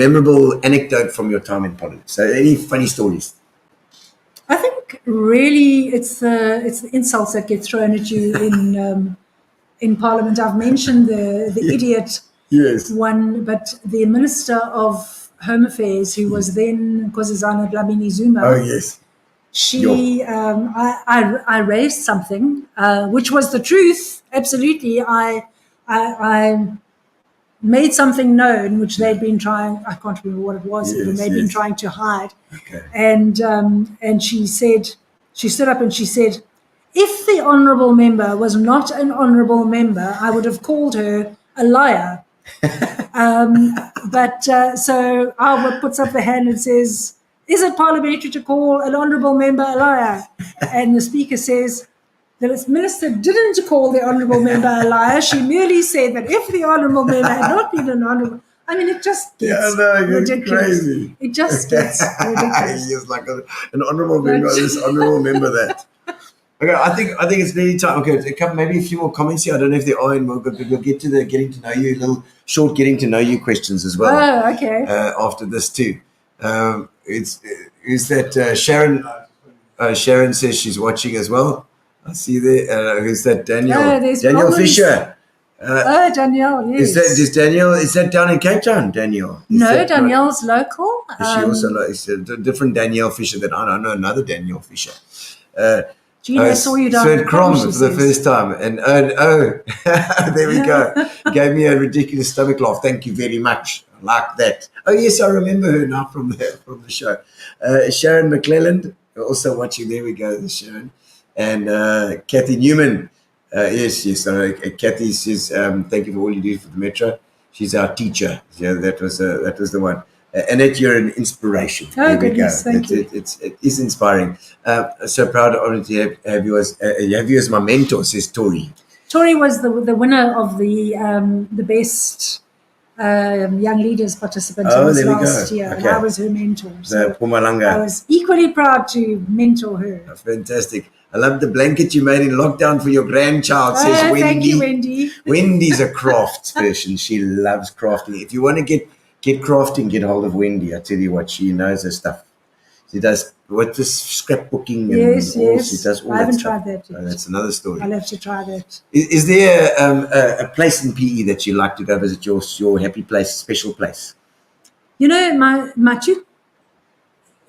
memorable anecdote from your time in politics. So any funny stories? I think really it's the insults that get thrown at you in Parliament. I've mentioned the idiot Yes. one, but the Minister of Home Affairs, who was then Nkosazana Dlamini Zuma, Oh, yes. she, I raised something, which was the truth. Absolutely, I made something known which they'd been trying. I can't remember what it was, Yes, even they'd been yes. trying to hide. Okay. And she said, she stood up and she said, if the honourable member was not an honourable member, I would have called her a liar. So Albert puts up the hand and says, is it parliamentary to call an honourable member a liar? And the speaker says, the minister didn't call the honourable member a liar. She merely said that if the honourable member had not been an honourable, I mean, it just gets ridiculous. Crazy. It just gets ridiculous. He is like an honourable member, this honourable member that. Okay, I think it's nearly time. Okay, maybe a few more comments here. I don't know if there are, and we'll get to the getting to know you, little short getting to know you questions as well. Oh, okay. After this too, is that Sharon? Sharon says she's watching as well. I see there. Who's that? Daniel. there's Daniel problems. Fisher. Danielle, yes. Is Daniel? Is that down in Cape Town, Daniel? No, Danielle's local. Is she also it's a different Danielle Fisher that I know another Danielle Fisher. Gino saw you down Third at Crom prom, for she the says. first time, and there we go. Gave me a ridiculous stomach laugh. Thank you very much. I like that. Oh yes, I remember her now from the show. Sharon McClelland also watching. There we go, the Sharon, and Kathy Newman. Yes. Kathy says thank you for all you do for the Metro. She's our teacher. Yeah, that was the one. Annette, you're an inspiration. Oh, There we goodness, go. thank you. It is inspiring. So proud to have you as my mentor, says Tori. Tori was the winner of the best young leaders participant Oh, in this there we last go. year, and Okay. I was her mentor. The So I Pumalanga. was equally proud to mentor her. Fantastic. I love the blanket you made in lockdown for your grandchild, says Wendy. Thank you, Wendy. Wendy's a crafts person. She loves crafting. If you want to get crafting, get hold of Wendy. I tell you what, she knows her stuff. She does this scrapbooking and Yes, all. yes. She does all I that haven't stuff. tried that yet. Oh, that's another story. I'll have to try that. Is there a place in PE that you like to go visit, your happy place, special place? You know, my two,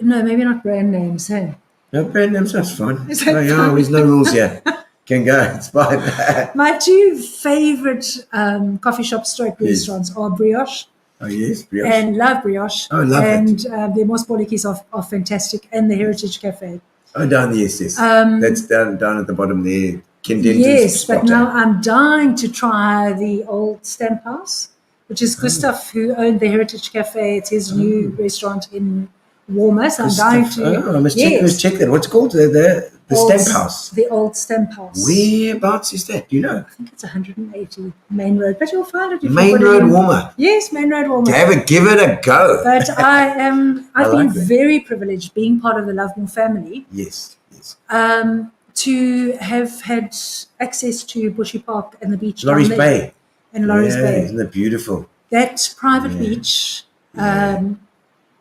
no, maybe not brand names, hey. No brand names, that's fine. Is that Yeah, fine? there's no rules here. Can go, it's fine. My two favourite coffee shop stroke Yes. restaurants are Brioche Oh yes, brioche. and Love Brioche. Oh, love it. And their Mospolikis are fantastic, and the Heritage Cafe. Oh, down the yes. That's down at the bottom there. Ken Denton's Yes, but spot. now I'm dying to try the old Stamp House, which is Gustav, who owned the Heritage Cafe. It's his new restaurant in Warmer. So I'm dying to. Oh, I must check that. What's it called? The Old- Stamp House. The old Stamp House. Whereabouts is that? Do you know? I think it's 180 Main Road, but you'll find it if you Main put it Road in. Warmer. Yes, Main Road Warmer. Give it a go. But I've like been that. very privileged being part of the Lovemore family Yes. to have had access to Bushy Park and the beach. Laurie's down there. Bay. And Laurie's Yeah, Bay. Isn't it beautiful? That private beach,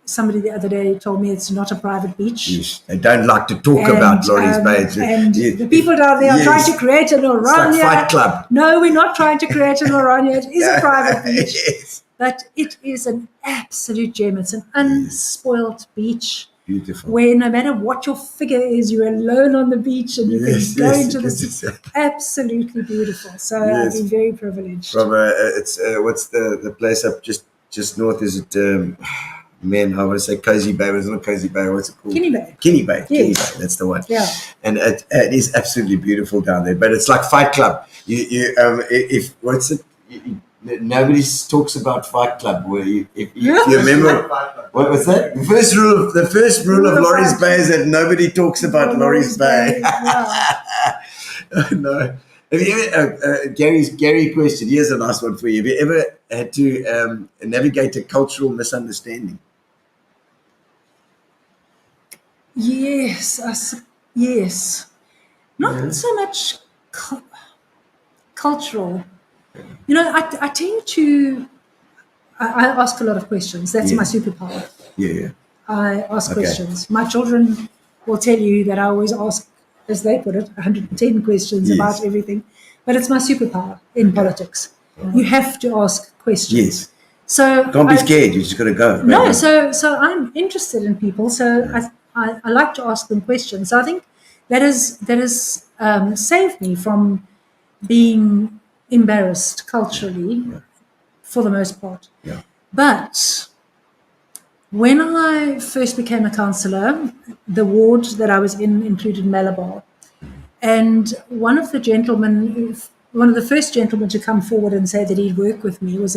somebody the other day told me it's not a private beach. Yes. They don't like to talk about Laurie's Bay. And Yes. the people down there are Yes. trying to create an Orania. It's like Fight Club. No, we're not trying to create an Orania. It is a private beach. Yes. But it is an absolute gem. It's an unspoilt beach Beautiful. where no matter what your figure is, you're alone on the beach and you Yes, can go yes, into the yes, sea. yes. Absolutely beautiful. So Yes. I've been very privileged. From it's what's the place up just north? Is it man? I want to say Cozy Bay, but it's not Cozy Bay. What's it called? Kinney Bay. Kinney Bay. Yes. Kinney Bay. That's the one. Yeah. And it is absolutely beautiful down there. But it's like Fight Club. If what's it? Nobody talks about Fight Club. Where if you remember, what was that? The first rule of Laurie's Bay is that nobody talks about Laurie's Bay. Yeah. No. Have you ever, Gary question, here's a nice one for you. Have you ever had to navigate a cultural misunderstanding? Yes. Yes. Not so much cultural. You know, I tend to, I ask a lot of questions. That's my superpower. Yeah. I ask Okay. questions. My children will tell you that I always ask, as they put it, 110 questions Yes. about everything. But it's my superpower in politics. You have to ask questions. Yes. So Can't be scared. You just got to go. No, Right? so I'm interested in people. So I like to ask them questions. So I think that is saved me from being embarrassed culturally, for the most part. Yeah. But when I first became a councillor, the ward that I was in included Malabar. And one of the first gentlemen to come forward and say that he'd work with me was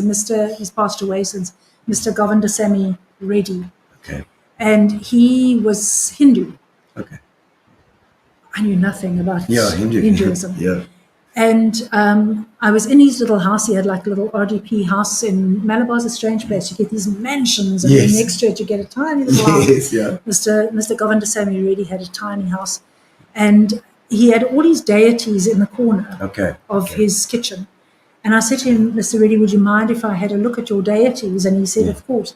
he's passed away since, Mr. Govindasamy Reddy. Okay. And he was Hindu. Okay. I knew nothing about Hinduism. Hinduism. And I was in his little house. He had like a little RDP house in Malabar's a strange place. You get these mansions, and then next to it you get a tiny little house. Yes, yeah. Mr. Govindasamy Reddy had a tiny house, and he had all his deities in the corner of his kitchen. And I said to him, Mr. Reddy, would you mind if I had a look at your deities? And he said, of course.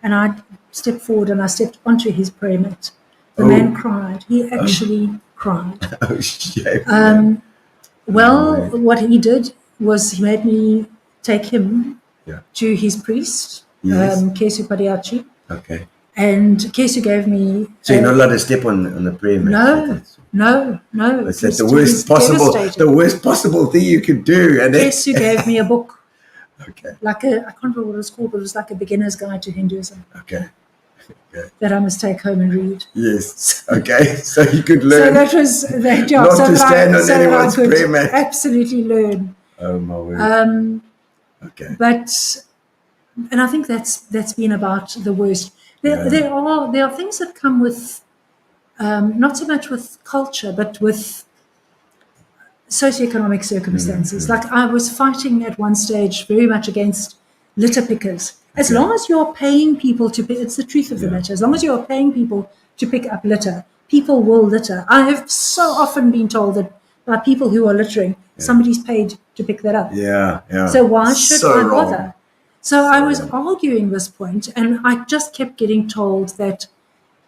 And I stepped forward and I stepped onto his prayer mat. The man cried. He actually cried. Oh, shame. Well, what he did was he made me take him to his priest, Kesu Padiachi. Okay. And Kesu gave me... So you're not allowed to step on the prayer mat? No. That's the worst possible thing you could do. And Kesu gave me a book. Okay. I can't remember what it was called, but it was like a beginner's guide to Hinduism. Okay. That I must take home and read. Yes. Okay. So you could So learn. that was that job. Not to stand on anyone's prayer mat. Absolutely learn. Oh my word. Okay. But, and I think that's been about the worst. There are things that come with, not so much with culture, but with socioeconomic circumstances. Like I was fighting at one stage very much against litter pickers. As long as you're paying people to pick, it's the truth of the matter. As long as you're paying people to pick up litter, people will litter. I have so often been told that by people who are littering, somebody's paid to pick that up. Yeah. So why should So I wrong. bother? So I was arguing this point, and I just kept getting told that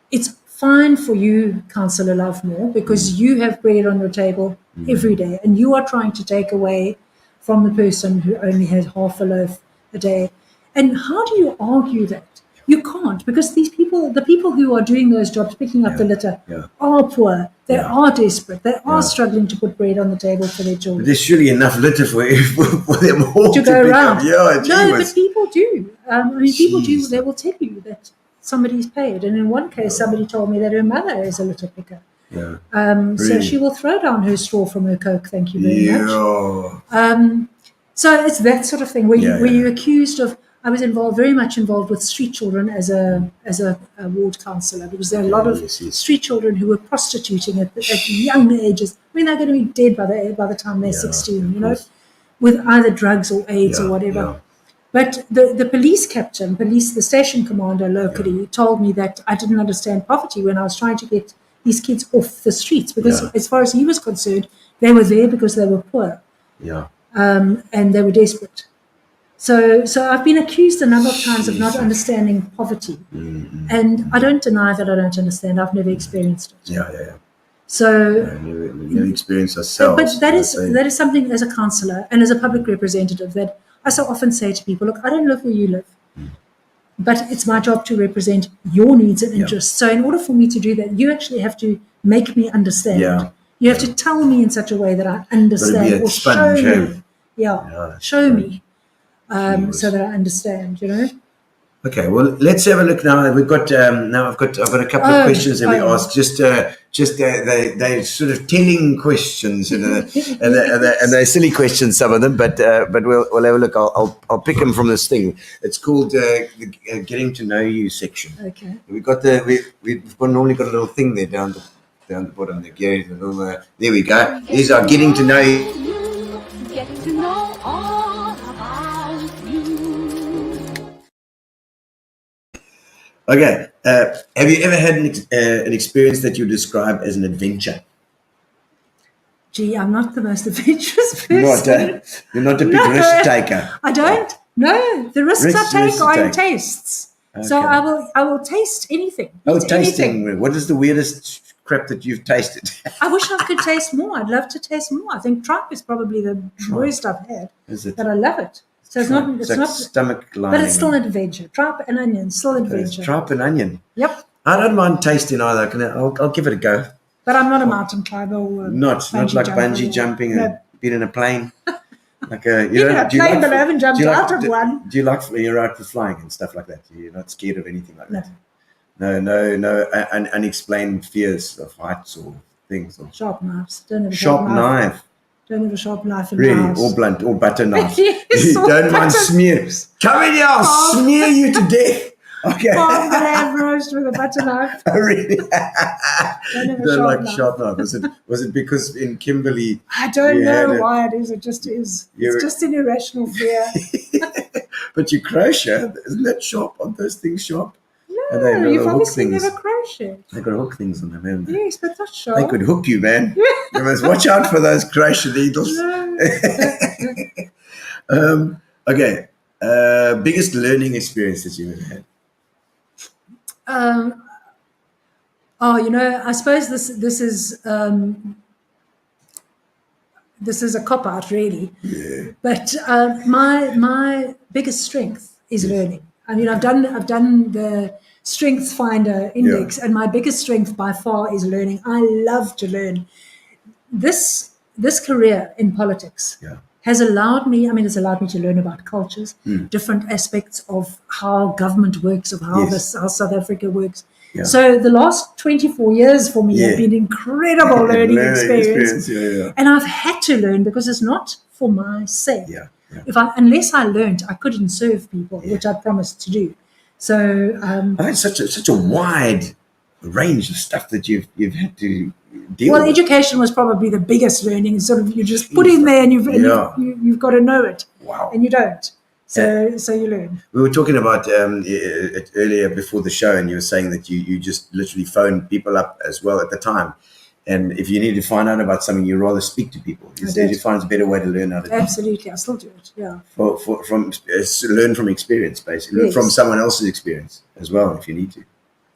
it's fine for you, Councillor Lovemore, because you have bread on your table every day, and you are trying to take away from the person who only has half a loaf a day. And how do you argue that? You can't, because these people, the people who are doing those jobs, picking up the litter, are poor. They are desperate. They are struggling to put bread on the table for their children. But there's surely enough litter for them all To go pick around. up. Yeah, No, but people do. People do. They will tell you that somebody's paid. And in one case, somebody told me that her mother is a litter picker. Yeah. So Really? she will throw down her straw from her Coke. Thank you very much. Yeah. So it's that sort of thing where you're accused of. I was very much involved with street children as a ward councillor, because there are a lot of street children who were prostituting at young ages. I mean, they're going to be dead by the time they're 16, you know, with either drugs or AIDS or whatever. Yeah. But the police captain, the station commander locally, told me that I didn't understand poverty when I was trying to get these kids off the streets, because as far as he was concerned, they were there because they were poor. Yeah. And they were desperate. So I've been accused a number of times of not understanding poverty. Mm-hmm. And I don't deny that I don't understand. I've never experienced it. Yeah. So, Never experienced ourselves. but that is something as a councillor and as a public representative that I so often say to people, look, I don't live where you live, but it's my job to represent your needs and interests. So in order for me to do that, you actually have to make me understand. Yeah. You have to tell me in such a way that I understand, or show me. Show me. So that I understand, you know. Okay, well, let's have a look now. We've got I've got a couple of questions that we ask. Just they sort of telling questions, and they're silly questions, some of them. But we'll have a look. I'll pick them from this thing. It's called the getting to know you section. Okay. We've normally got a little thing there down the bottom. There we go. These are getting to know you. Getting to know all about you. Okay. Have you ever had an experience that you describe as an adventure? Gee, I'm not the most adventurous person. You're not a big risk taker. I don't. No, the risks I take are in tastes. Okay. So I will taste anything. Oh, eat tasting. anything. What is the weirdest crap that you've tasted. I wish I could taste more. I'd love to taste more. I think tripe is probably the worst I've had, Is it? but I love it. So it's not. It's like not. stomach lining. But it's still an adventure. Tripe and onion, still an It's adventure. tripe and onion. Yep. I don't mind tasting either. I'll give it a go. But I'm not a mountain climber. Or Not like bungee jumping and No. being in a plane. Like a, Been in a plane, but I haven't jumped out of one. Do you like you're out for flying and stuff like that? You're not scared of anything like No. that? No, unexplained fears of heights or things. Or Sharp knives. Don't have a sharp knife. Don't have a sharp knife in my Really, house. or blunt, or butter knife. Yes, You or don't mind butter- smear. Come in here, I'll smear you to death. Okay. Half the lamb roast with a butter knife. Oh, really? Don't have a Don't sharp like knife. sharp knife. Was it because in Kimberley? I don't you know had a- why it is. It just is. You're- It's just an irrational fear. But you crochet, isn't that sharp? Aren't those things sharp? And they No, know you've the hook obviously things. never crocheted. They got hook things on them, haven't they? Yes, but that's They sharp. could hook you, man. You must watch out for those crochet needles. No. Okay. Biggest learning experience that you ever had? I suppose this is a cop out, really. Yeah. But my biggest strength is learning. I mean, I've done the Strengths Finder Index, and my biggest strength by far is learning. I love to learn. This career in politics has allowed me. I mean, it's allowed me to learn about cultures, different aspects of how government works, of how how South Africa works. Yeah. So the last 24 years for me have been incredible learning experience. And I've had to learn because it's not for my sake. Unless I learned, I couldn't serve people, which I promised to do. So it's such a wide range of stuff that you've had to deal with. Well, education was probably the biggest learning. Sort of you just put in there and you've got to know it. Wow. And you don't. So you learn. We were talking about it earlier before the show, and you were saying that you just literally phoned people up as well at the time. And if you need to find out about something, you rather speak to people. You find it's a better way to learn how to do it. Absolutely, I still do it. Yeah. Learn from experience, basically. Learn from someone else's experience as well, if you need to.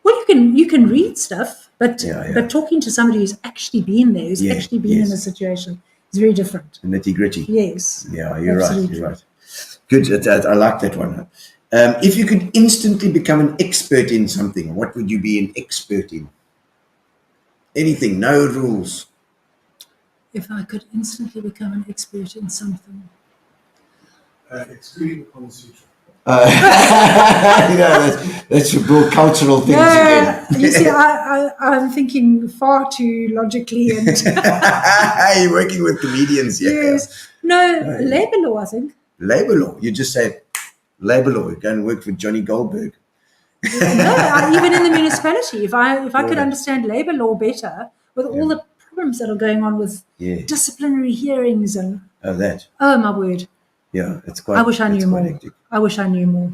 Well, you can read stuff, but talking to somebody who's actually been there, who's actually been in a situation, is very different. Nitty gritty. Yes. Yeah, you're right. You're right. Good. I like that one. If you could instantly become an expert in something, what would you be an expert in? Anything, no rules. If I could instantly become an expert in something. Excluding the Constitution. That's your broad cultural things again. You see, I'm thinking far too logically and You're working with comedians here. yes. No, labour law, I think. Labour law. You just say labour law. You go and work for Johnny Goldberg. No, even in the municipality, if I could understand labour law better, with all the problems that are going on with disciplinary hearings and oh my word, it's quite. I wish I knew more. Hectic. I wish I knew more.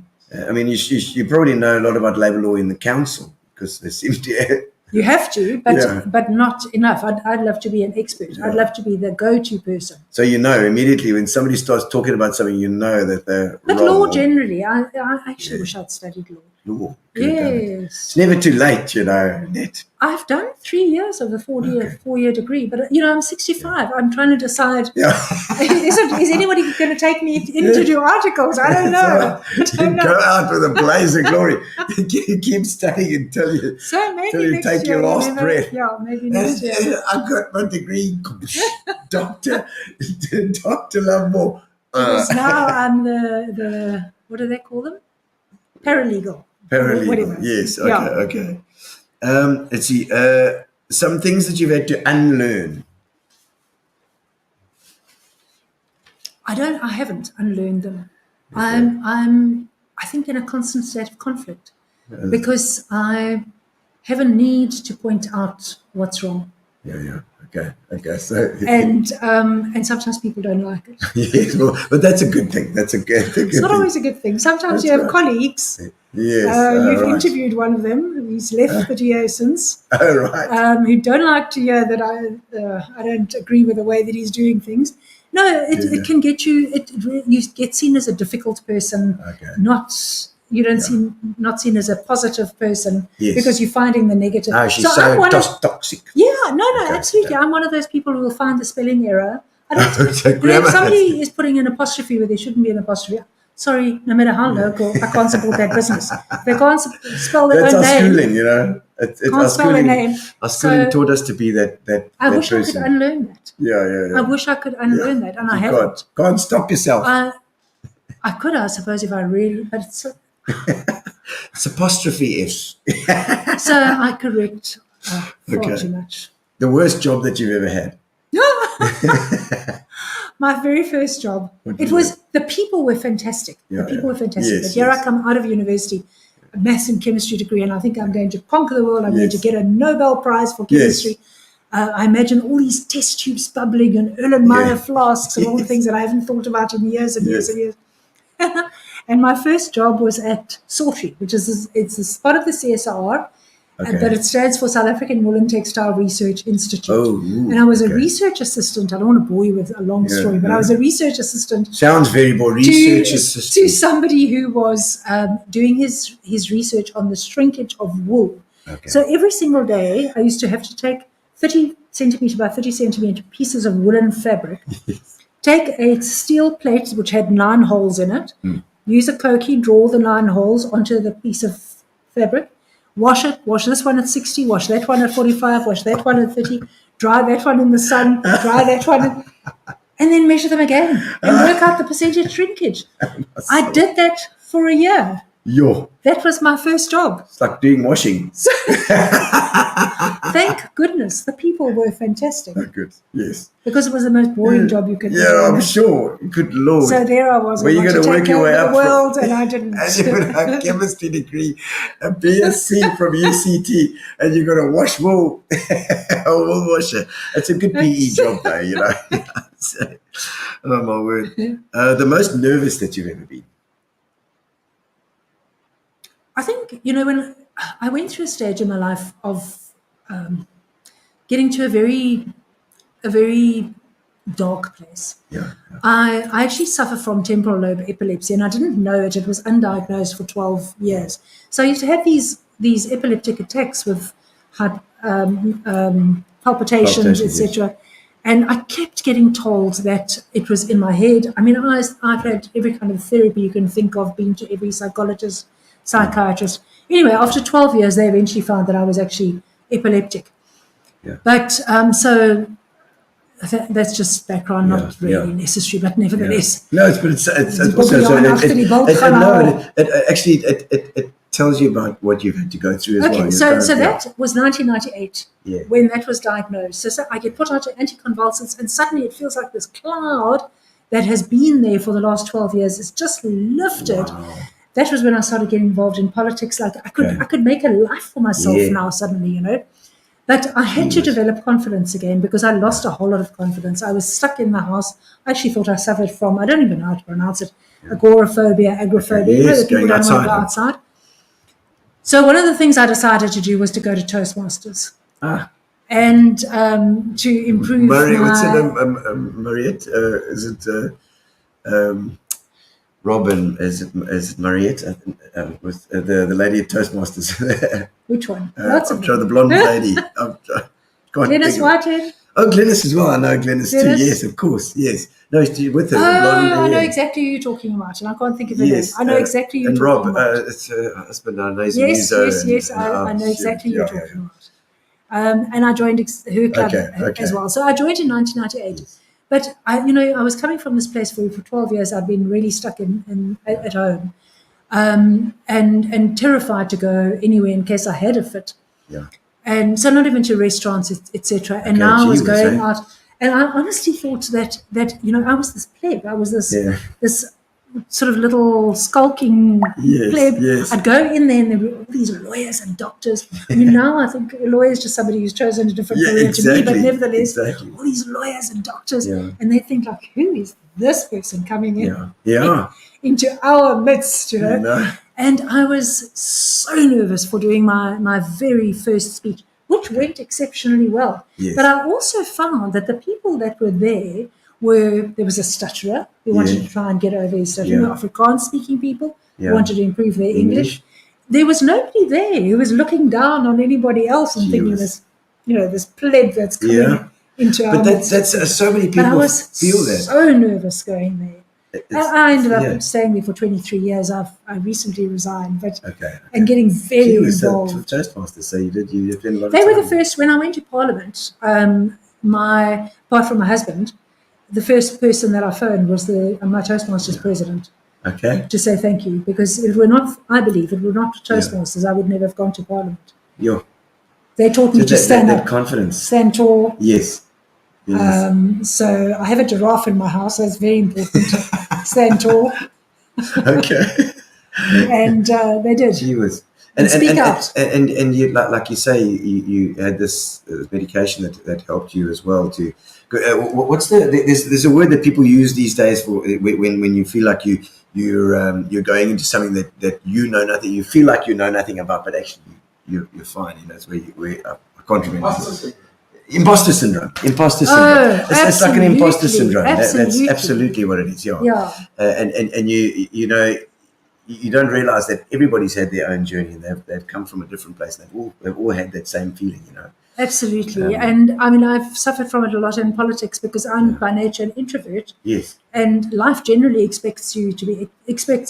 I mean, you probably know a lot about labour law in the council because they seem to. You have to, but not enough. I'd love to be an expert. I'd love to be the go-to person. So immediately when somebody starts talking about something, you know that they're But wrong. law generally, I actually wish I'd studied law. Law. Yes. It's never too late, Annette. I've done 3 years of the four-year degree, but I'm 65. I'm trying to decide. Is anybody going to take me in to do articles? I don't know. Go out with a blaze of glory. Keep studying until you take your last breath. Yeah, maybe next year. I've got my degree, Dr. Lovemore. Because now I'm the what do they call them? Paralegal. Paralegal. Yes. Okay. Let's see. Some things that you've had to unlearn. I haven't unlearned them. I think in a constant state of conflict because I have a need to point out what's wrong. Yeah. Okay. So and sometimes people don't like it. Yes, well, but that's a good thing. That's a good thing. It's not always a good thing. Sometimes you have colleagues. Yes. You've interviewed one of them. He's left the DA since. Oh, right. Who don't like to hear that I don't agree with the way that he's doing things. No, it can get you. You get seen as a difficult person, not you don't seem not seen as a positive person Yes. because you're finding the negative. Oh, she's I'm so one of- toxic. Yeah, no, Okay, absolutely. okay. I'm one of those people who will find the spelling error. I don't, So if grammar- somebody is putting an apostrophe where there shouldn't be an apostrophe, sorry, no matter how local, I can't support that business. If they can't spell their That's own our name, schooling, you know. can't spell their name. Our schooling So, taught us to be that I that wish I could person. unlearn that. Yeah. I wish I could unlearn that, and I You haven't. can't stop yourself. I could, I suppose, if I really, but it's It's apostrophe F's. so I correct far Okay. too much. The worst job that you've ever had. My very first job. It was the people were fantastic. Yeah, the people were fantastic. Yes, but here yes. I come out of university, a maths and chemistry degree, and I think I'm going to conquer the world. I'm going to Yes. get a Nobel Prize for chemistry. I imagine all these test tubes bubbling and Erlenmeyer flasks and all the things that I haven't thought about in years and years Yes. and years. And my first job was at SORTI, which is it's a part of the CSR, but it stands for South African Wool and Textile Research Institute. Oh, ooh, and I was a okay. research assistant. I don't want to bore you with a long story, but I was a research assistant Sounds very boring. Research assistant. to somebody who was doing his research on the shrinkage of wool. Okay. So every single day, I used to have to take 30 centimeter by 30 centimeter pieces of woolen fabric, take a steel plate which had 9 holes in it, use a Koki, draw the 9 holes onto the piece of fabric, wash this one at 60, wash that one at 45, wash that one at 30, dry that one in the sun, dry that one, and then measure them again and work out the percentage shrinkage. I did that for a year. Yo, That was my first job. it's like doing washing. Thank goodness the people were fantastic Oh, good. Yes. because it was the most boring job you could Yeah, do. I'm sure. Good Lord. So there I was. Were you going to work your way the up? world, and I didn't. And you've got a chemistry degree, a BSc from UCT, and you're going to wash wool, a wool washer. It's a good PE job, though, you know. So, oh, my word. The most nervous that you've ever been? I think, when I went through a stage in my life of getting to a very dark place. Yeah. I actually suffer from temporal lobe epilepsy, and I didn't know it. It was undiagnosed for 12 years. So I used to have these epileptic attacks with heart palpitations, etc. And I kept getting told that it was in my head. I mean, I've had every kind of therapy you can think of, been to every psychologist, psychiatrist. Anyway, after 12 years, they eventually found that I was actually epileptic. Yeah. But so that's just background, not really necessary, but nevertheless. No, it's also it tells you about what you've had to go through as well. Okay, so that was 1998 when that was diagnosed. So I get put onto anticonvulsants, and suddenly it feels like this cloud that has been there for the last 12 years is just lifted. Wow. That was when I started getting involved in politics. Like I could make a life for myself now suddenly, But I had to develop confidence again because I lost a whole lot of confidence. I was stuck in the house. I actually thought I suffered from, I don't even know how to pronounce it, agoraphobia, agoraphobia. Yes, That people going don't want to go outside. So one of the things I decided to do was to go to Toastmasters. And to improve What's her name? Mariette? Is it Robin? Is it Mariette? With the lady at Toastmasters. Which one? Lots of the blonde lady. Glenys Whitehead. Oh, Glenys as well. I know Glenys too. Glenys? Yes, of course. Yes. No, she's with her. Oh, the blonde, I know exactly who you're talking about, and I can't think of her name. I know exactly who you're and talking Rob, about. it's her husband. I know he's Yes, Muso I know exactly who you're talking about. And I joined her club as well. So I joined in 1998. Yes. But I was coming from this place where for 12 years I'd been really stuck at home, and terrified to go anywhere in case I had a fit. Yeah. And so not even to restaurants, etc. And now I was going out, and I honestly thought that I was this pleb. I was this sort of little skulking pleb. Yes. I'd go in there and there were all these lawyers and doctors. I mean, now I think a lawyer is just somebody who's chosen a different career to me, but nevertheless, all these lawyers and doctors, and they think like, who is this person coming in into our midst, And I was so nervous for doing my very first speech, which went exceptionally well. Yes. But I also found that the people that were there was a stutterer who wanted to try and get over his stuttering, Afrikaans speaking people, Yeah. wanted to improve their English. English. There was nobody there who was looking down on anybody else and thinking was- this pleb that's coming into our But midst. that's so many But people I was feel that. so nervous going there. I ended up yeah. staying there for 23 years. I recently resigned, but Okay. and getting very You were so involved. Toastmasters, so you did a lot of They were time. the first, when I went to Parliament, apart from my husband, the first person that I phoned was my Toastmasters president Okay. to say thank you, because it were not, I believe, it were not Toastmasters, I would never have gone to Parliament. Yeah. They taught me So to stand that up, confidence. stand tall. Yes. So I have a giraffe in my house, so it's very important to stand tall, Okay. and they did. She was. And speak out. And you, like you say, you had this medication that helped you as well. What's there's a word that people use these days for when you feel like you're going into something that you know nothing. You feel like you know nothing about, but actually you're fine. It's where I can't remember. Imposter syndrome. Oh, It's like an imposter absolutely. syndrome. That's Absolutely. absolutely what it is. Yeah. Yeah. And you know, you don't realize that everybody's had their own journey and they've come from a different place. They've all had that same feeling, you know. Absolutely. And I mean, I've suffered from it a lot in politics because I'm by nature an introvert. Yes. And life generally expects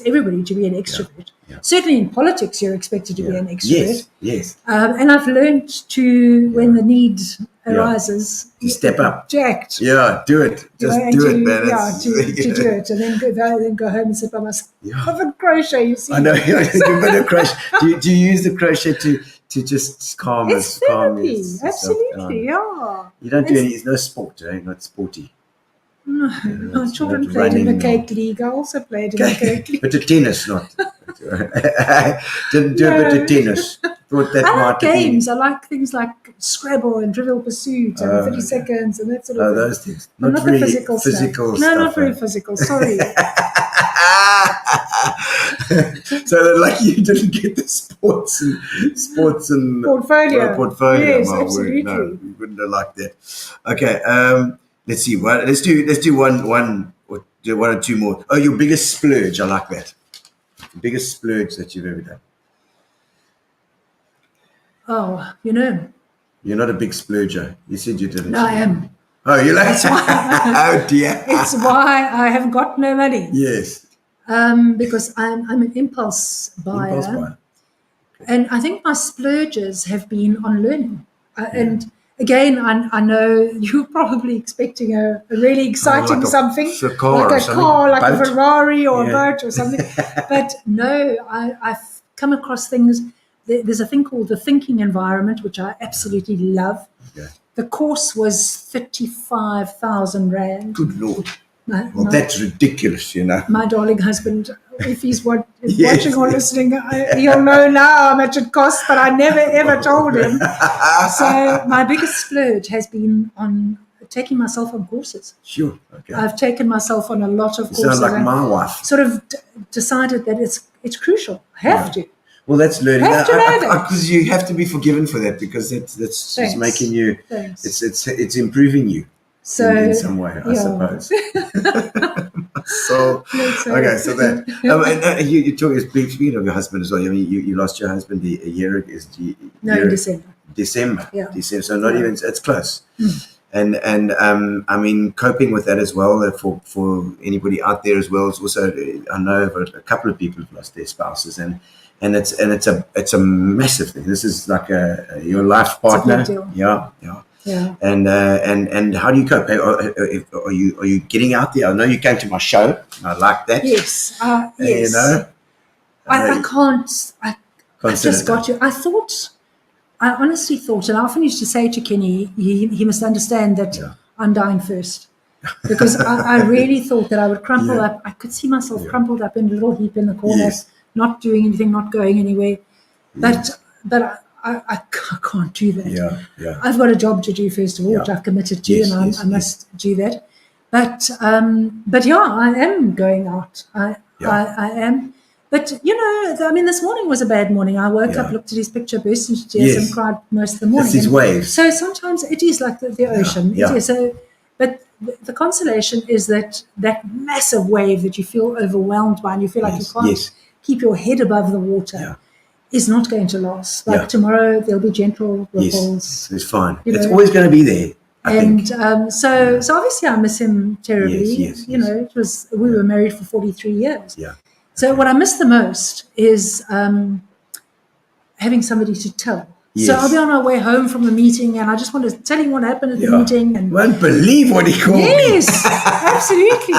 everybody to be an extrovert. Yeah. Certainly in politics, you're expected to be an extrovert. Yes. And I've learned to, when the need arises, To step up. to act. Yeah, do it. Just do it, man. To do it, and then go home and sit by myself. Have a crochet, you see. I know. You do a bit of crochet. Do you use the crochet to just calm It's therapy. Absolutely, yeah. You don't do any. It's no sport, not sporty. No, my children played in the cake league. I also played in the cake league. But the tennis, not. Didn't do a bit of tennis. Thought that I might like have been- games. I like things like Scrabble and Trivial Pursuit and 30 Seconds and that sort of thing. those things. But Not the really physical stuff. stuff. No, not very physical. Sorry. So they're lucky you didn't get the sports and Portfolio. portfolio. Yes, My word. absolutely. No, we wouldn't have liked that. Okay, let's see. Let's do one or two more. Oh, your biggest splurge. I like that. The biggest splurge that you've ever done. Oh, you know. You're not a big splurger. You said you didn't. No, I am. Oh, you're like. Oh dear. It's why I have got no money. Yes. Because I'm an impulse buyer. Impulse buyer. And I think my splurges have been on learning. And again, I know you're probably expecting a really exciting like something, a car or like a something. car, like Boat. a Ferrari or Yeah. a boat or something. But no, I've come across things. There's a thing called the thinking environment, which I absolutely love. Okay. The course was 35,000 Rand. Good Lord. My- Well, my- that's ridiculous, you know. my darling husband, if he's Yes. watching or listening, he'll know now how much it costs, but I never ever told him. So my biggest splurge has been on taking myself on courses. Sure. Okay. I've taken myself on a lot of You courses. sound like and my wife. sort of decided that it's crucial. I have to. Well, that's learning. Have to know that. Because you have to be forgiven for that, because that's Thanks. just making you. Thanks. It's improving you So in some way, I yeah. suppose. So That's okay, it. so that you talk. Speaking of your husband as well. I mean, you lost your husband a year ago. In December. December. Yeah. December. So not even. It's close. Mm. And I mean, coping with that as well for anybody out there as well. It's also, I know of a couple of people who've lost their spouses, and it's a massive thing. This is like your life partner. It's a big deal. Yeah. Yeah. And how do you cope? Are you getting out there? I know you came to my show. And I like that. Yes. Yes. You know. I can't. I Consider just got you. I honestly thought, and I often used to say to Kenny, he must understand that I'm dying first. Because I really thought that I would crumple up. I could see myself crumpled up in a little heap in the corner, Yes. not doing anything, not going anywhere. But I can't do that. Yeah. I've got a job to do first of all, which I've committed to, Yes, and yes, I must do that. But yeah, I am going out. I am. But, you know, I mean, this morning was a bad morning. I woke up, looked at his picture, burst into tears, Yes. and cried most of the morning. It's these And waves. So sometimes it is like the ocean. yeah. It is. So, but the consolation is that massive wave that you feel overwhelmed by, and you feel like you can't keep your head above the water is not going to last. Like tomorrow, there'll be gentle ripples. Yes, it's fine. You It's know. always going to be there. I think. So obviously I miss him terribly. Yes, you know, we were married for 43 years. Yeah. So what I miss the most is having somebody to tell. Yes. So I'll be on our way home from the meeting, and I just want to tell him what happened at the meeting. And won't believe what he called me. yes, absolutely.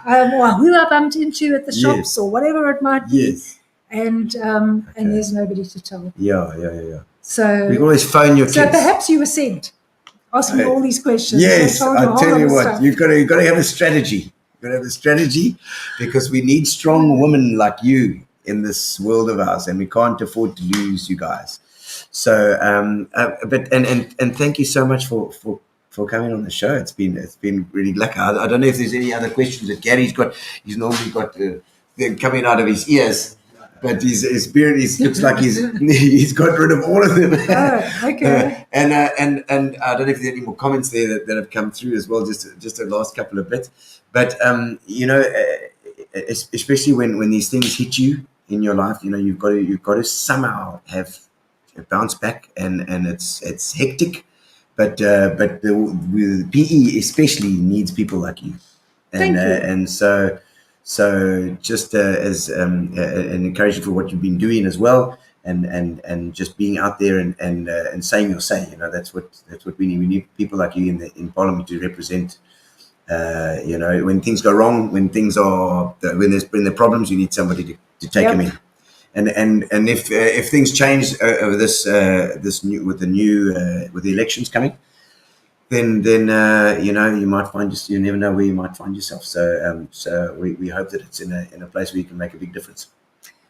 Or who I bumped into at the shops or whatever it might be. Yes. And there's nobody to tell. Yeah. So You can always phone your so kids. perhaps you were sent. Ask me all these questions. Yes, I told I'll tell you what, stuff. you've got to have a strategy. You've got to have a strategy because we need strong women like you in this world of ours, and we can't afford to lose you guys. So, but thank you so much for coming on the show. It's been really lekker. I don't know if there's any other questions that Gary's got. He's normally got them coming out of his ears. But his beard looks like he's got rid of all of them. Oh, okay. And I don't know if there's any more comments there that have come through as well. Just the last couple of bits. But you know, especially when these things hit you in your life, you know, you've got to somehow have a bounce back, and it's hectic. But the PE especially needs people like you. Thank you. And so just as an encouragement for what you've been doing as well, and just being out there and saying your say, you know, that's what we need. We need people like you in Parliament to represent. You know, when things go wrong, when there's problems, you need somebody to take them in. And if things change over this with the elections coming, then you know, you never know where you might find yourself. So we hope that it's in a place where you can make a big difference.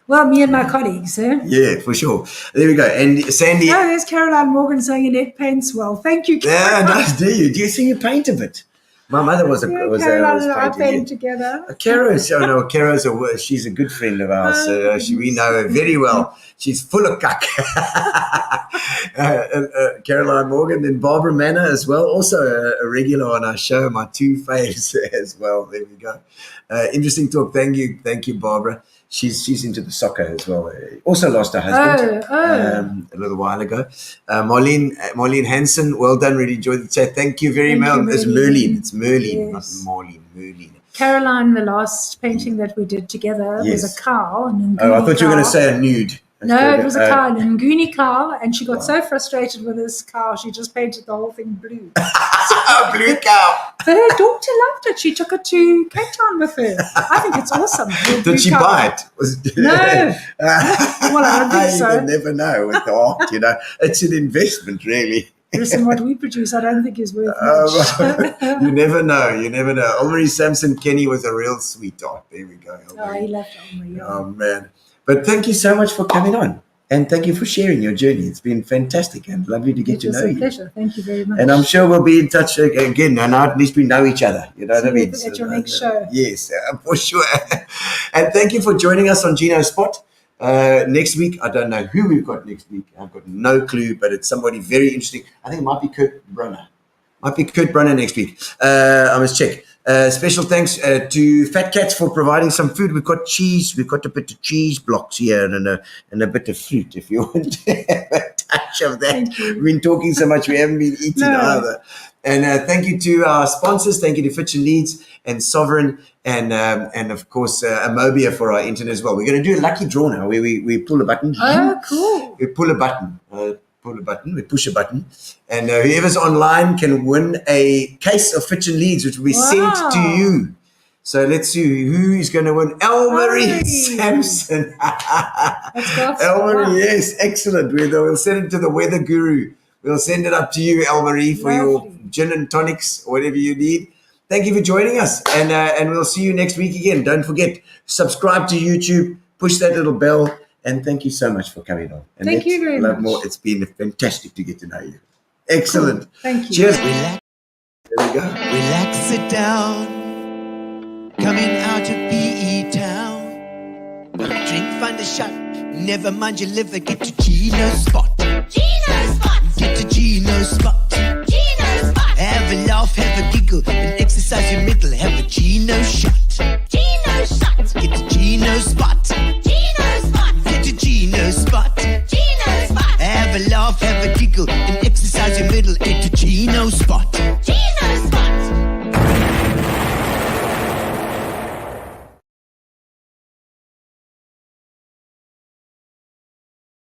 Well, me and my colleagues, eh? Yeah, for sure. There we go. And Sandy. Oh, there's Caroline Morgan saying Annette paints well. Thank you, Caroline. Yeah, nice. Do you see you paint a bit? My mother was Caroline and I paint together. She's a good friend of ours. We know her very well. She's full of cuck. Caroline Morgan, then Barbara Manor as well, also a regular on our show, my two faves as well. There we go. Interesting talk. Thank you, Barbara. She's into the soccer as well. Also lost her husband a little while ago. Marlene Hansen, well done. Really enjoyed the chat. Thank you very much. It's Merlin. It's Merlin, yes. not Marlene. Merlin. Caroline, the last painting that we did together was a cow. I thought you were going to say a nude. No, it was a cow, an Nguni cow, and she got so frustrated with this cow, she just painted the whole thing blue. Blue cow. But her daughter loved it. She took it to Cape Town with her. I think it's awesome. Did she buy it? No. Well, I don't think so. You never know with the art, you know. It's an investment, really. Listen, what we produce, I don't think is worth much. You never know. Omri Samson Kenny was a real sweetheart. There we go. Oh, he loved Omri. Yeah. Oh, man. But thank you so much for coming on. And thank you for sharing your journey. It's been fantastic and lovely to get to know you. It was a pleasure. Thank you very much. And I'm sure we'll be in touch again. And now at least we know each other. You know what I mean? At your next show. Yes, for sure. And thank you for joining us on Gino Spot. Next week, I don't know who we've got next week. I've got no clue, but it's somebody very interesting. I think it might be Kurt Brunner. Next week. I must check. Special thanks to Fat Cats for providing some food. We've got cheese. We've got a bit of cheese blocks here and a bit of fruit if you want to have a touch of that. We've been talking so much we haven't been eating either. And thank you to our sponsors. Thank you to Fitch and Leeds and Sovereign and of course Amobia for our internet as well. We're going to do a lucky draw now where we pull a button. Oh, cool. We pull a button. We push a button, and whoever's online can win a case of Fitch and Leeds, which will be sent to you. So let's see who is going to win. Elmarie Sampson. Elmarie, yes, excellent. We'll send it to the weather guru. We'll send it up to you, Elmarie, for your gin and tonics, or whatever you need. Thank you for joining us, and we'll see you next week again. Don't forget, subscribe to YouTube, push that little bell. And thank you so much for coming on. And thank you very much. It's been fantastic to get to know you. Excellent. Cool. Thank you. Cheers. Relax. There we go. Relax, sit down. Coming out of PE town. Drink, find a shot. Never mind your liver. Get to Gino Spot. Gino Spot! Get to Gino Spot. Gino Spot! Have a laugh, have a giggle, and exercise your middle. Have a Gino